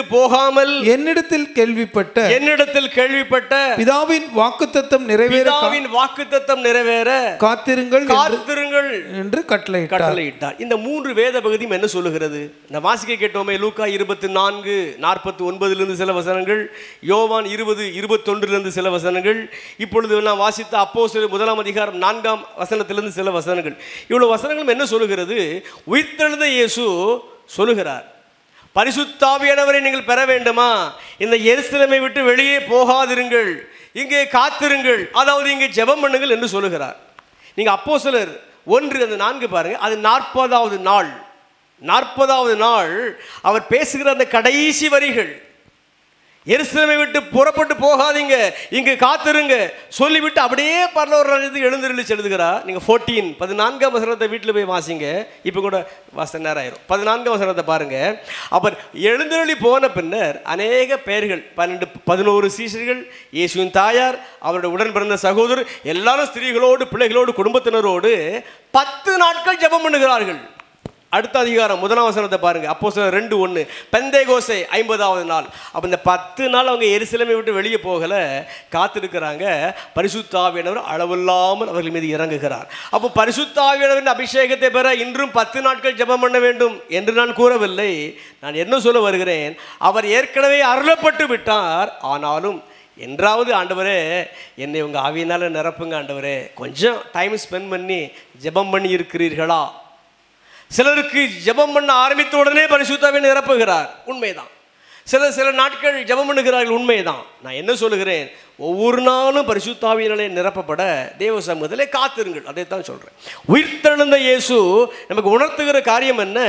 போகாமல் என்னிடத்தில் கேள்விப்பட்ட பிதாவின் வாக்குத்தத்தம் நிறைவேற காத்திருங்கள் என்று கட்டளையிட்டார். இந்த 3 வேத பகுதியும் என்ன சொல்லுகிறது? நான் வாசிக்க கேட்டோமே. லூக்கா 24:49 சில வசனங்கள், யோவான் 20:21 சில வசனங்கள், இப்பொழுது நான் வாசித்த அப்போஸ்தலர் 1ஆம் அதிகாரம் 4ஆம் வசனத்திலிருந்து சில வசனங்கள். இவ்வளவு வசனங்களும் என்ன சொல்லுகிறது? உயிர்த்தெழுந்த இயேசு சொல்லுகிறார், பரிசுத்த ஆவியானவரை நீங்கள் பெற வேண்டுமா, இந்த எருசலேமை விட்டு வெளியே போகாதிருங்கள், இங்கே காத்திருங்கள், அதாவது இங்கே ஜெபம் பண்ணுங்கள் என்று சொல்லுகிறார். நீங்க அப்போஸ்தலர் 1:4 பாருங்க. அது 40வது நாள் அவர் பேசுகிற அந்த கடைசி வரிகள். எருசலேமை விட்டு புறப்பட்டு போகாதீங்க, இங்கு காத்திருங்க சொல்லிவிட்டு அப்படியே பரலோக ராஜ்யத்துக்கு எழுந்திருளி செல்லுகிறார். நீங்கள் 14ஆம் வசனத்தை வீட்டில் போய் வாசிங்க. இப்போ கூட வாச நேரம் ஆயிரும். 14ஆம் வசனத்தை பாருங்க. அவர் எழுந்திருளி போன பின்னர் அநேக பெயர்கள், 11 சீஷர்கள், இயேசுவின் தாயார், அவருடைய உடன் பிறந்த சகோதரர், எல்லாரும் ஸ்திரீகளோடு பிள்ளைகளோடு குடும்பத்தினரோடு 10 நாட்கள் ஜெபம் பண்ணுகிறார்கள். அடுத்த அதிகாரம் 1ஆம் வசனத்தை பாருங்க. அப்போஸ்தலர் 2:1 பெந்தேகோஸ்தே 50வது நாள். அப்போ இந்த 10 நாள் அவங்க எருசலேமை விட்டு வெளியே போகல, காத்திருக்கிறாங்க. பரிசுத்த ஆவியானவர் அளவில்லாமல் அவர்கள் மீது இறங்குகிறார். அப்போ பரிசுத்த ஆவியானவரின் அபிஷேகத்தை பெற இன்றும் 10 நாட்கள் ஜெபம் பண்ண வேண்டும் என்று நான் கூறவில்லை. நான் என்ன சொல்ல வருகிறேன், அவர் ஏற்கனவே அருளப்பட்டு விட்டார். ஆனாலும் என்றாவது ஆண்டவரே என்னை உங்கள் ஆவியினால் நிரப்புங்க ஆண்டவரே, கொஞ்சம் டைம் ஸ்பெண்ட் பண்ணி ஜெபம் பண்ணி இருக்கிறீர்களா? சிலருக்கு ஜெபம் பண்ண ஆரம்பித்த உடனே பரிசுத்த ஆவியை நிரப்புகிறார், உண்மைதான். சில நாட்கள் ஜெபம் பண்ணுகிறார்கள், உண்மைதான். நான் என்ன சொல்லுகிறேன், ஒவ்வொரு நாளும் பரிசுத்த ஆவியினாலே நிரப்பப்பட தேவ சமூகத்திலே காத்திருங்கள். அதைத்தான் சொல்கிறேன். உயிர்த்தெழுந்த இயேசு நமக்கு உணர்த்துகிற காரியம் என்ன?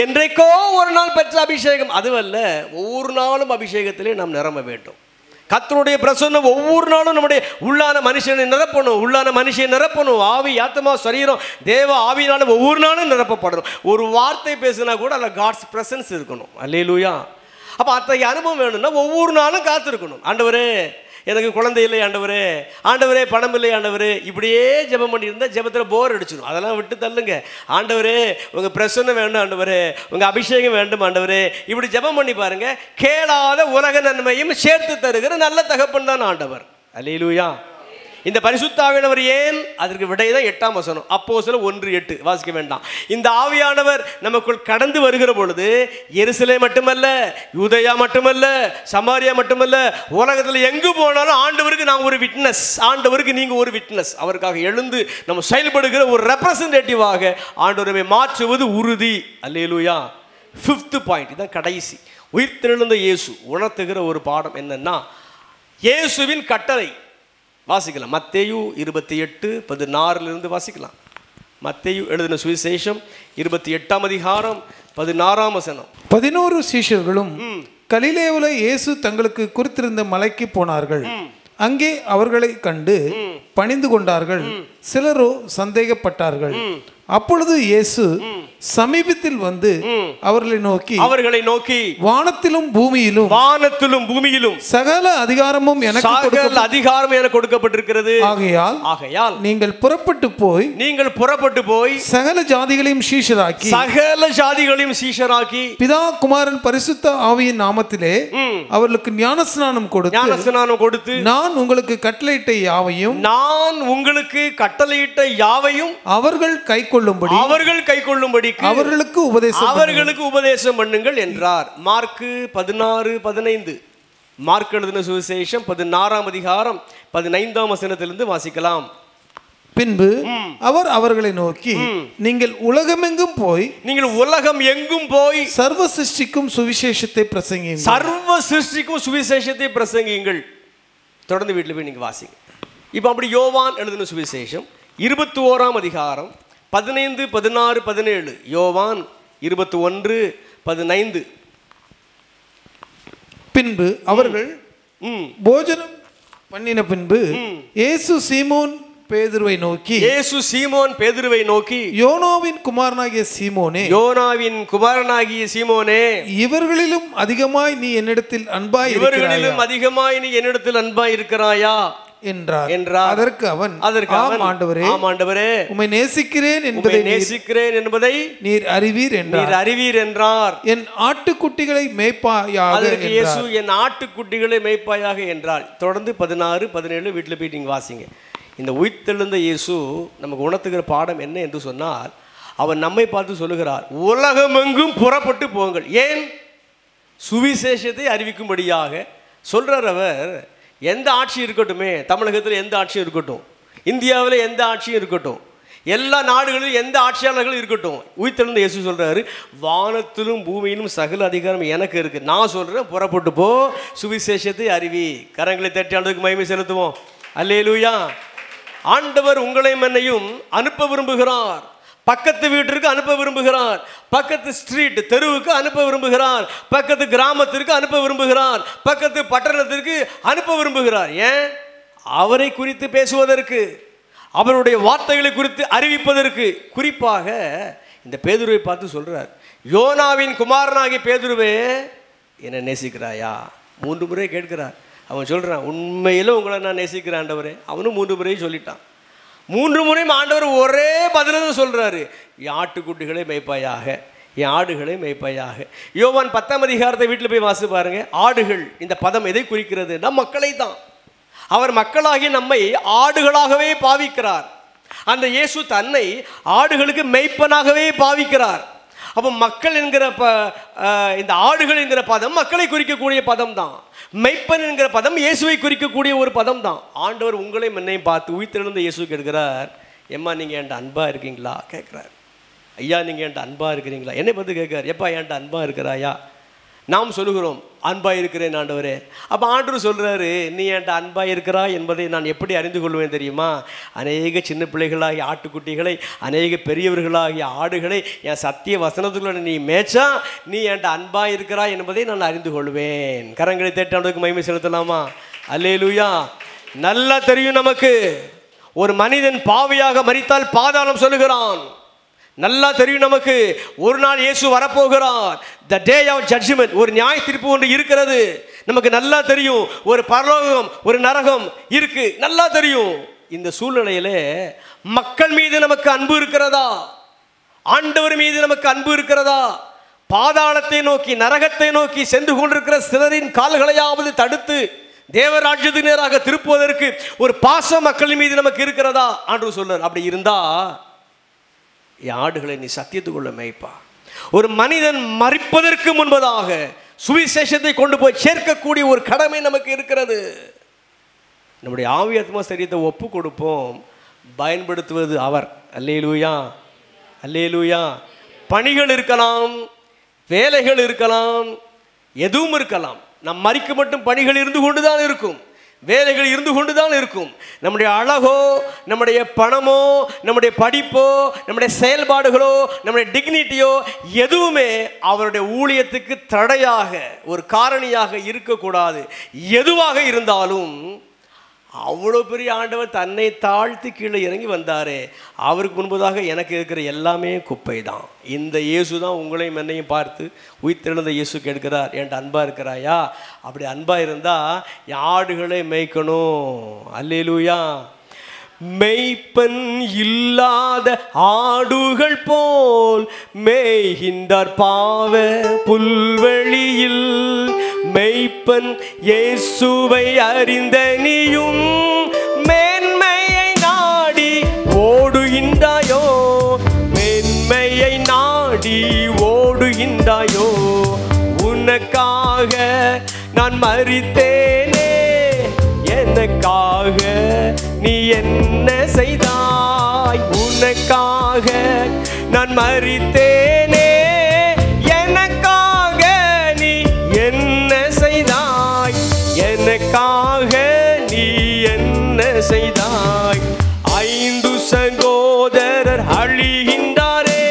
என்றைக்கோ ஒரு நாள் பெற்ற அபிஷேகம் அதுவல்ல, ஒவ்வொரு நாளும் அபிஷேகத்திலே நாம் நிரம்ப வேண்டும். கர்த்தருடைய பிரசன்னம் ஒவ்வொரு நாளும் நம்முடைய உள்ளான மனுஷனை நிரப்பணும். ஆவி, ஆத்மா, சரீரம் தேவ ஆவியினால ஒவ்வொரு நாளும் நிரப்பப்படணும். ஒரு வார்த்தை பேசினா கூட அதில் காட்ஸ் பிரசன்ஸ் இருக்கணும். அல்லேலூயா. அப்போ அத்தகைய அனுபவம் வேணும்னா ஒவ்வொரு நாளும் காத்திருக்கணும். ஆண்டவரே எனக்கு குழந்தை இல்லை ஆண்டவரே, ஆண்டவரே பணம் இல்லை ஆண்டவரே, இப்படியே ஜெபம் பண்ணியிருந்தால் ஜெபத்தில் போர் அடிச்சிடும். அதெல்லாம் விட்டு தள்ளுங்க. ஆண்டவரே உங்கள் பிரசன்னம் வேண்டும் ஆண்டவரே, உங்கள் அபிஷேகம் வேண்டும் ஆண்டவரே, இப்படி ஜெபம் பண்ணி பாருங்க. கேளாத உலக நன்மையும் சேர்த்து தருகிற நல்ல தகப்பன் தான் ஆண்டவர். அல்லேலூயா. இந்த பரிசுத்த ஆவியானவர் ஏன்? அதற்கு விடை தான் 8ஆம் வசனம், அப்போஸ்தலர் 1:8 வாசிக்க வேண்டாம். இந்த ஆவியானவர் நமக்குள் கடந்து வருகிற பொழுது எருசலேம் மட்டுமல்ல, யூதேயா மட்டுமல்ல, சமாரியா மட்டுமல்ல, உலகத்தில் எங்கு போனாலும் ஆண்டவருக்கு நான் ஒரு விட்னஸ், ஆண்டவருக்கு நீங்க ஒரு விட்னஸ். அவருக்காக எழுந்து நம்ம செயல்படுகிற ஒரு ரெப்ரசன்டேட்டிவாக ஆண்டவரை மாற்றுவது உறுதி. அல்லேலூயா. 5th பாயிண்ட், இதான் கடைசி. உயிர்த்தெழுந்த இயேசு உணர்த்துகிற ஒரு பாடம் என்னன்னா, இயேசுவின் கட்டளை. வாசிக்கலாம், மத்தேயு 28:16 வாசிக்கலாம். மத்தேயு எழுதின சுவிசேஷம் 28ஆம் அதிகாரம் 16ஆம் வசனம். 11 சீஷர்களும் கலிலேயுல இயேசு தங்களுக்கு குறித்திருந்த மலைக்கு போனார்கள். அங்கே அவர்களை கண்டு பணிந்து கொண்டார்கள். சிலரோ சந்தேகப்பட்டார்கள். அப்பொழுது இயேசு சமீபத்தில் வந்து அவர்களை நோக்கி வானத்திலும் பூமியிலும் சகல அதிகாரமும் எனக்கு கொடுக்கப்பட்டிருக்கிறது. ஆகையால் நீங்கள் புறப்பட்டு போய் சகல ஜாதிகளையும் சீஷராக்கி பிதா குமாரன் பரிசுத்த ஆவியின் நாமத்திலே அவர்களுக்கு ஞானஸ்நானம் கொடுத்து நான் உங்களுக்கு கட்டளையிட்ட யாவையும் அவர்கள் கைக்கொள்ளும்படி அவர்களுக்கு உபதேசம் பண்ணுங்கள் என்றார். மார்க்கு 16:15. மார்க் எழுதின சுவிசேஷம் 16ஆம் அதிகாரம் 15ஆம் வசனத்திலிருந்து வாசிக்கலாம். பின்பு அவர் அவர்களை நோக்கி, நீங்கள் உலகம் எங்கும் போய் சர்வ சிருஷ்டிக்கும் சுவிசேஷத்தை பிரசங்கியுங்கள். தொடர்ந்து வீட்டில் போய் நீங்க வாசிங்க. இப்போ அப்படி யோவான் எழுதின சுவிசேஷம் 21ஆம் அதிகாரம் 15, 16, 17. யோவான் 21:15. பின்பு அவர்கள் போஜனம் பண்ணின பின்பு இயேசு சீமோன் பேதுருவை நோக்கி யோனாவின் குமாரனாகிய சீமோனே, இவர்களிலும் அதிகமாய் நீ என்னிடத்தில் அன்பாய் இருக்கிறாயா என்றார். அதற்கு அவன் ஆண்டவரே, உம்மை நேசிக்கிறேன் என்பதை நீர் அறிவீர் என்றார். என் ஆட்டுக்குட்டிகளை மேய்ப்பாயாக. அதற்கு இயேசு என் ஆட்டுக்குட்டிகளை மேய்ப்பாயாக என்றார். தொடர்ந்து 16, 17 வீட்டில் போய் நீங்க வாசிங்க. இந்த உயிர்த்தெழுந்த இயேசு நமக்கு உணர்த்துகிற பாடம் என்ன என்று சொன்னால், அவன் நம்மை பார்த்து சொல்லுகிறார், உலகமெங்கும் புறப்பட்டு போங்கள். ஏன்? சுவிசேஷத்தை அறிவிக்கும்படியாக சொல்றார். அவர் எந்த ஆட்சி இருக்கட்டுமே, தமிழகத்தில் எந்த ஆட்சியும் இருக்கட்டும், இந்தியாவில் எந்த ஆட்சியும் இருக்கட்டும், எல்லா நாடுகளிலும் எந்த ஆட்சியாளர்களும் இருக்கட்டும், உயிர்த்தெழுந்த இயேசு சொல்றாரு, வானத்திலும் பூமியிலும் சகல அதிகாரம் எனக்கு இருக்கு. நான் சொல்றேன், புறப்பட்டு போ, சுவிசேஷத்தை அறிவி. கரங்களை தட்டி ஆண்டவருக்கு மகிமை செலுத்துவோம். அல்லேலூயா. ஆண்டவர் உங்களையும் என்னையும் அனுப்ப விரும்புகிறார். பக்கத்து வீட்டிற்கு அனுப்ப விரும்புகிறார், பக்கத்து ஸ்ட்ரீட் தெருவுக்கு அனுப்ப விரும்புகிறார், பக்கத்து கிராமத்திற்கு அனுப்ப விரும்புகிறார், பக்கத்து பட்டணத்திற்கு அனுப்ப விரும்புகிறார். ஏன்? அவரை குறித்து பேசுவதற்கு, அவருடைய வார்த்தைகளை குறித்து அறிவிப்பதற்கு. குறிப்பாக இந்த பேதுருவை பார்த்து சொல்றார், யோனாவின் குமாரனாகிய பேதுருவே, என்னை நேசிக்கிறாயா? 3 முறை கேட்கிறார். அவன் சொல்றான், உண்மையில உங்களை நான் நேசிக்கிறேன் ஆண்டவரே. அவனும் 3 முறையும் சொல்லிட்டான். 3 முறையும் ஆண்டவர் ஒரே பதிலும் சொல்றாரு, என் ஆட்டுக்குட்டிகளை மேய்ப்பாயாக, என் ஆடுகளை மேய்ப்பாயாக. யோவான் 10ஆம் அதிகாரத்தை வீட்டில் போய் வாசி பாருங்க. ஆடுகள், இந்த பதம் எதை குறிக்கிறது? நம் மக்களை தான். அவர் மக்களாகி நம்மை ஆடுகளாகவே பாவிக்கிறார். அந்த இயேசு தன்னை ஆடுகளுக்கு மேய்ப்பனாகவே பாவிக்கிறார். அப்போ மக்கள் என்கிற இந்த ஆடுகள் என்கிற பதம் மக்களை குறிக்கக்கூடிய பதம் தான். மெய்ப்பன் என்கிற பதம் இயேசுவை குறிக்கக்கூடிய ஒரு பதம் தான். ஆண்டவர் உங்களையும் என்னையும் பார்த்து உயிர்த்தெழுந்த இயேசு கேட்கிறார், எம்மா நீங்கள் என்கிட்ட அன்பா இருக்கீங்களா கேட்குறார். ஐயா நீங்கள் என்கிட்ட அன்பா இருக்கிறீங்களா? என்னை பார்த்து கேட்குறார், எப்பா என்கிட்ட அன்பா இருக்கிறாயா? நாம் சொல்லுகிறோம், அன்பா இருக்கிறேன் ஆண்டவரே. அப்போ ஆண்டவர் சொல்கிறாரு, நீ என்கிட்ட அன்பா இருக்கிறா என்பதை நான் எப்படி அறிந்து கொள்வேன் தெரியுமா? அநேக சின்ன பிள்ளைகளாகிய ஆட்டுக்குட்டிகளை, அநேக பெரியவர்களாகிய ஆடுகளை என் சத்திய வசனத்துக்குள்ள நீ மேய்ச்சா நீ என்கிட்ட அன்பா இருக்கிறா என்பதை நான் அறிந்து கொள்வேன். கரங்களை தட்டி ஆண்டவருக்கு மகிமை செலுத்தலாமா? அல்லேலூயா. நல்லா தெரியும் நமக்கு, ஒரு மனிதன் பாவியாக மரித்தால் பாதாளம் சொல்லுகிறான், நல்லா தெரியும் நமக்கு, ஒரு நாள் இயேசு வரப்போகிறார். த டே ஆஃப் ஜட்ஜ்மெண்ட், ஒரு நியாய தீர்ப்பு ஒன்று இருக்கிறது. நமக்கு நல்லா தெரியும், ஒரு பரலோகம் ஒரு நரகம் இருக்கு, நல்லா தெரியும். இந்த சூழ்நிலையில மக்கள் மீது நமக்கு அன்பு இருக்கிறதா? ஆண்டவர் மீது நமக்கு அன்பு இருக்கிறதா? பாதாளத்தை நோக்கி நரகத்தை நோக்கி சென்று கொண்டிருக்கிற சிலரின் கால்களையாவது தடுத்து தேவராஜ்யத்துக்கு நேராக திருப்புவதற்கு ஒரு பாசம் மக்கள் மீது நமக்கு இருக்கிறதா? ஆண்டவர் சொல்றார், அப்படி இருந்தா என் ஆடுகளை நீ சத்தியத்துக்குள்ள மேய்ப்பா. ஒரு மனிதன் மரிப்பதற்கு முன்பதாக சுவிசேஷத்தை கொண்டு போய் சேர்க்கக்கூடிய ஒரு கடமை நமக்கு இருக்கிறது. நம்முடைய ஆவி ஆத்மா சரீரத்தை ஒப்பு கொடுப்போம், பயன்படுத்துவது அவர். அல்லேலூயா, அல்லேலூயா. பணிகள் இருக்கலாம், வேலைகள் இருக்கலாம், எதுவும் இருக்கலாம். நம் மரிக்க மட்டும் பணிகள் இருந்து கொண்டு தான் இருக்கும், வேலைகள் இருந்து கொண்டு தான் இருக்கும். நம்முடைய அழகோ, நம்முடைய பணமோ, நம்முடைய படிப்போ, நம்முடைய செயல்பாடுகளோ, நம்முடைய டிக்னிட்டியோ எதுவுமே அவருடைய ஊழியத்துக்கு தடையாக ஒரு காரணியாக இருக்கக்கூடாது. எதுவாக இருந்தாலும் அவ்வளோ பெரிய ஆண்டவர் தன்னை தாழ்த்தி கீழே இறங்கி வந்தாரே, அவருக்கு முன்பதாக எனக்கு இருக்கிற எல்லாமே குப்பை தான். இந்த இயேசு தான் உங்களையும் என்னையும் பார்த்து உயிர்த்தெழுந்த இயேசு கேட்கிறார், என்கிட்ட அன்பாக இருக்கிறாயா? அப்படி அன்பாக இருந்தால் ஆடுகளை மேய்க்கணும். அல்லேலூயா. மெய்ப்பன் இல்லாத ஆடுகள் போல் மேய்கின்றார் பாவ புல்வெளியில். மெய்ப்பன் இயேசுவை அறிந்த நீயும் மேன்மையை நாடி ஓடுகின்றாயோ? மேன்மையை நாடி ஓடுகின்றாயோ? உனக்காக நான் மரித்தேனே, எனக்காக நீ என்ன செய்தாய்? உனக்காக நான் மரித்தேனே, எனக்காக நீ என்ன செய்தாய்? எனக்காக நீ என்ன செய்தாய்? 5 சகோதரர் அழிகின்றாரே,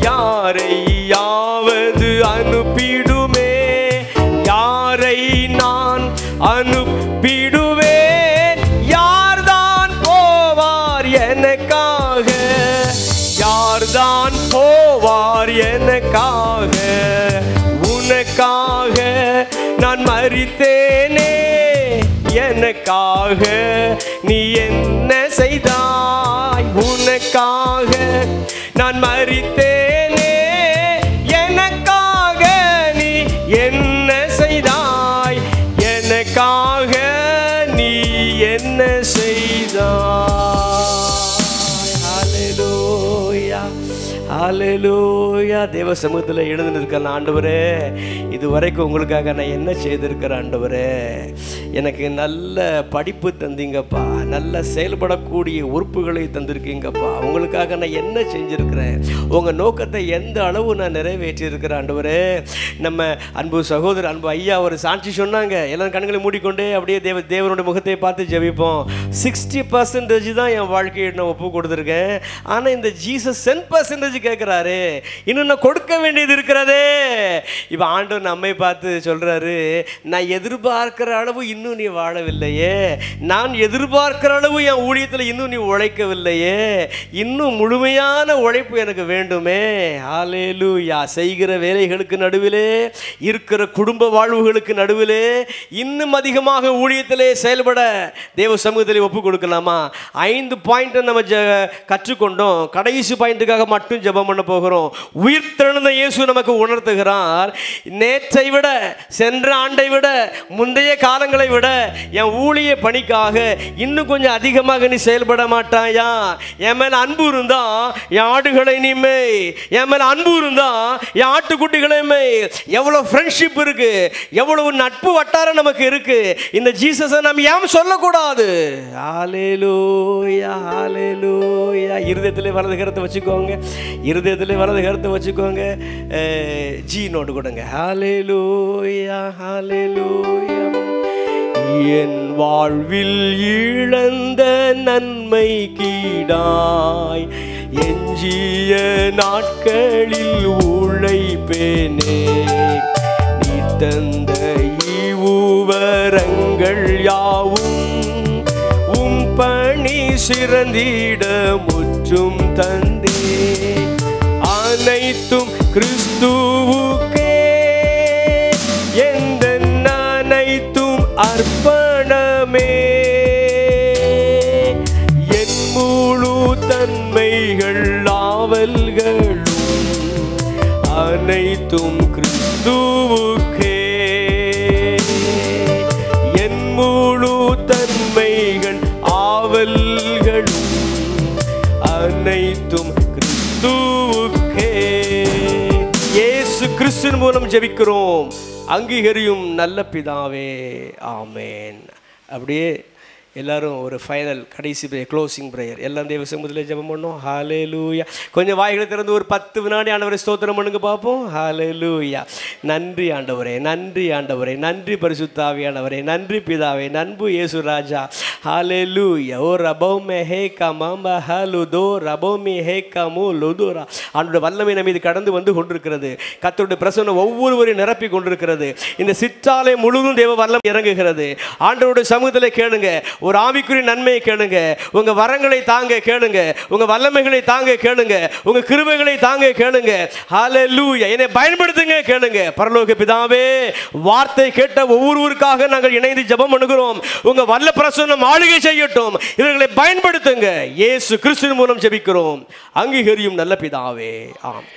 யாரையாவது அனுப்பிடுமே, யாரை நான் அனுப்பிடுவேன்? யார்தான் போவார் எனக்காக? யார்தான் போவார் எனக்காக? உனக்காக நான் மரித்தேனே, எனக்காக நீ என்ன செய்தாய்? உனக்காக நான் மரித்தேனே, எனக்காக நீ என்ன செய்தாய்? எனக்காக நீ என்ன செய்தாய்? ஹல்லேலூயா, ஹல்லேலூயா. தேவ சமூகத்தில் எழுந்து நிற்கிற ஆண்டவரே, இதுவரைக்கும் உங்களுக்காக நான் என்ன செய்திருக்கிறேன் ஆண்டவரே? எனக்கு நல்ல படிப்பு தந்தீங்கப்பா, நல்ல செயல்படக்கூடிய உறுப்புகளை தந்திருக்கீங்கப்பா. உங்களுக்காக நான் என்ன செஞ்சுருக்கிறேன்? உங்கள் நோக்கத்தை எந்த அளவு நான் நிறைவேற்றியிருக்கிறேன் ஆண்டவரே? நம்ம அன்பு சகோதரர், அன்பு ஐயா ஒரு சாட்சி சொன்னாங்க. எல்லாரும் கண்களை மூடிக்கொண்டே அப்படியே தேவனுடைய முகத்தை பார்த்து ஜெபிப்போம். 60% தான் என் வாழ்க்கையை நான் ஒப்பு கொடுத்துருக்கேன். ஆனால் இந்த ஜீசஸ் 10% கேட்குறாரு, இன்னும் நான் கொடுக்க வேண்டியது இருக்கிறதே. இப்போ ஆண்டவர் நம்மை பார்த்து சொல்கிறாரு, நான் எதிர்பார்க்கிற அளவு இன்னும் நீ வாழவில்லையே, நான் எதிர்பார்க்கிற அளவு என் ஊழியத்தில் இன்னும் நீ உழைக்கவில்லையே, இன்னும் முழுமையான உழைப்பு எனக்கு வேண்டுமே. ஹல்லேலூயா. செய்கிற வேலைகளுக்கு நடுவிலே, இருக்கிற குடும்ப வாழ்வுகளுக்கு நடுவிலே இன்னும் அதிகமாக ஊழியத்திலே செயல்பட தேவ சமூகத்திலே ஒப்பு கொடுக்கலாமா? 5 பாயிண்ட்டை நம்ம கற்றுக்கொண்டோம். கடைசி பாயிண்ட்டுக்காக மட்டும் ஜெபம் பண்ண போகிறோம். உயிர்த்தெழுந்த இயேசு நமக்கு உணர்த்துகிறார், நேற்றை விட, சென்ற ஆண்டை விட, முந்தைய காலங்களை விட என் ஊழிய பணிக்காக இன்னும் கொஞ்சம் அதிகமாக நீ செயல்பட மாட்டாயா? என் மேல அன்பு இருந்தா என் ஆடுகளை நீ மேய், என் மேல அன்பு இருந்தா என் ஆட்டுக்குட்டிகளை மேய். எவ்வளவு ஃப்ரெண்ட்ஷிப் இருக்கு, எவ்வளவு நட்பு வட்டாரம் நமக்கு இருக்கு. இந்த ஜீசஸை நம்ம ஏன் சொல்லக்கூடாது? ஹல்லேலூயா, ஹல்லேலூயா. இருதயத்திலே வலது கருத்தை வச்சுக்கோங்க, இருதயத்திலே வலது கருத்தை வச்சுக்கோங்க. ஜி நோட்டு கொடுங்க. ஹல்லேலூயா, ஹல்லேலூயா. என் வாழ்வில் இழந்த நன்மை கீடாய் எஞ்சிய நாட்களில் உழைப்பேனே. நீ தந்த ஈவுவரங்கள் யாவும் உம் பணி சிறந்திட முற்றும் தந்தே. அனைத்தும் கிறிஸ்துவுக்கே, எந்த அனைத்தும் அர்ப்பணமே, என் முழு தன்மைகள் ஆவல்களும் அனைத்தும் கிறிஸ்துவுக்கே, என் முழு தன்மைகள் ஆவல்களும் அனைத்தும் கிறிஸ்துவுக்கே. இயேசு கிறிஸ்துவின் மூலம் ஜெபிக்கிறோம், அங்கீகரியும் நல்ல பிதாவே, ஆமென். அப்படியே எல்லாரும் ஒரு ஃபைனல் கடைசி ப்ரேயர், க்ளோசிங் ப்ரேயர், எல்லாம் தேவ சமூகத்தில் ஜெபம் பண்ணோம். ஹல்லேலூயா. கொஞ்சம் வாய்களை திறந்து ஒரு 10 வினாடி ஆண்டவரை ஸ்தோத்திரம் பண்ணுங்க பார்ப்போம். ஹல்லேலூயா. நன்றி ஆண்டவரே, நன்றி ஆண்டவரே, நன்றி பரிசுத்த ஆவியானவரே, நன்றி பிதாவே, நன்பு இயேசு ராஜா. ஹல்லேலூயா. ஓ ரபோமே ஹேகா மாம்பா ஹலுதோ ரபோமி ஹேகா மூ லுதுரா. ஆண்டவருடைய வல்லமை நம்ம இது கடந்து வந்து கொண்டிருக்கிறது. கர்த்தருடைய பிரசன்னம் ஒவ்வொருவரையும் நிரப்பி கொண்டிருக்கிறது. இந்த சிற்றாலை முழுவதும் தேவ வல்லமை இறங்குகிறது. ஆண்டவருடைய சமூகத்தில் கேளுங்க, ஒரு ஆவிக்குரிய நன்மையை கேளுங்க, உங்க வரங்களை தாங்க கேளுங்க, உங்க வல்லமைகளை தாங்க கேளுங்க, உங்க கிருபைகளை தாங்க கேளுங்க. ஹல்லேலூயா. என்னை பயன்படுத்துங்க கேளுங்க. பரலோக பிதாவே, வார்த்தை கேட்ட ஒவ்வொருவருக்காக நாங்கள் இணைந்து ஜெபம் பண்ணுகிறோம். உங்க வல்ல பிரசன்னம் ஆளுகை செய்யட்டும், இவர்களை பயன்படுத்துங்க. இயேசு கிறிஸ்துவின் மூலம் ஜெபிக்கிறோம், அங்கீகரியும் நல்ல பிதாவே, ஆமென்.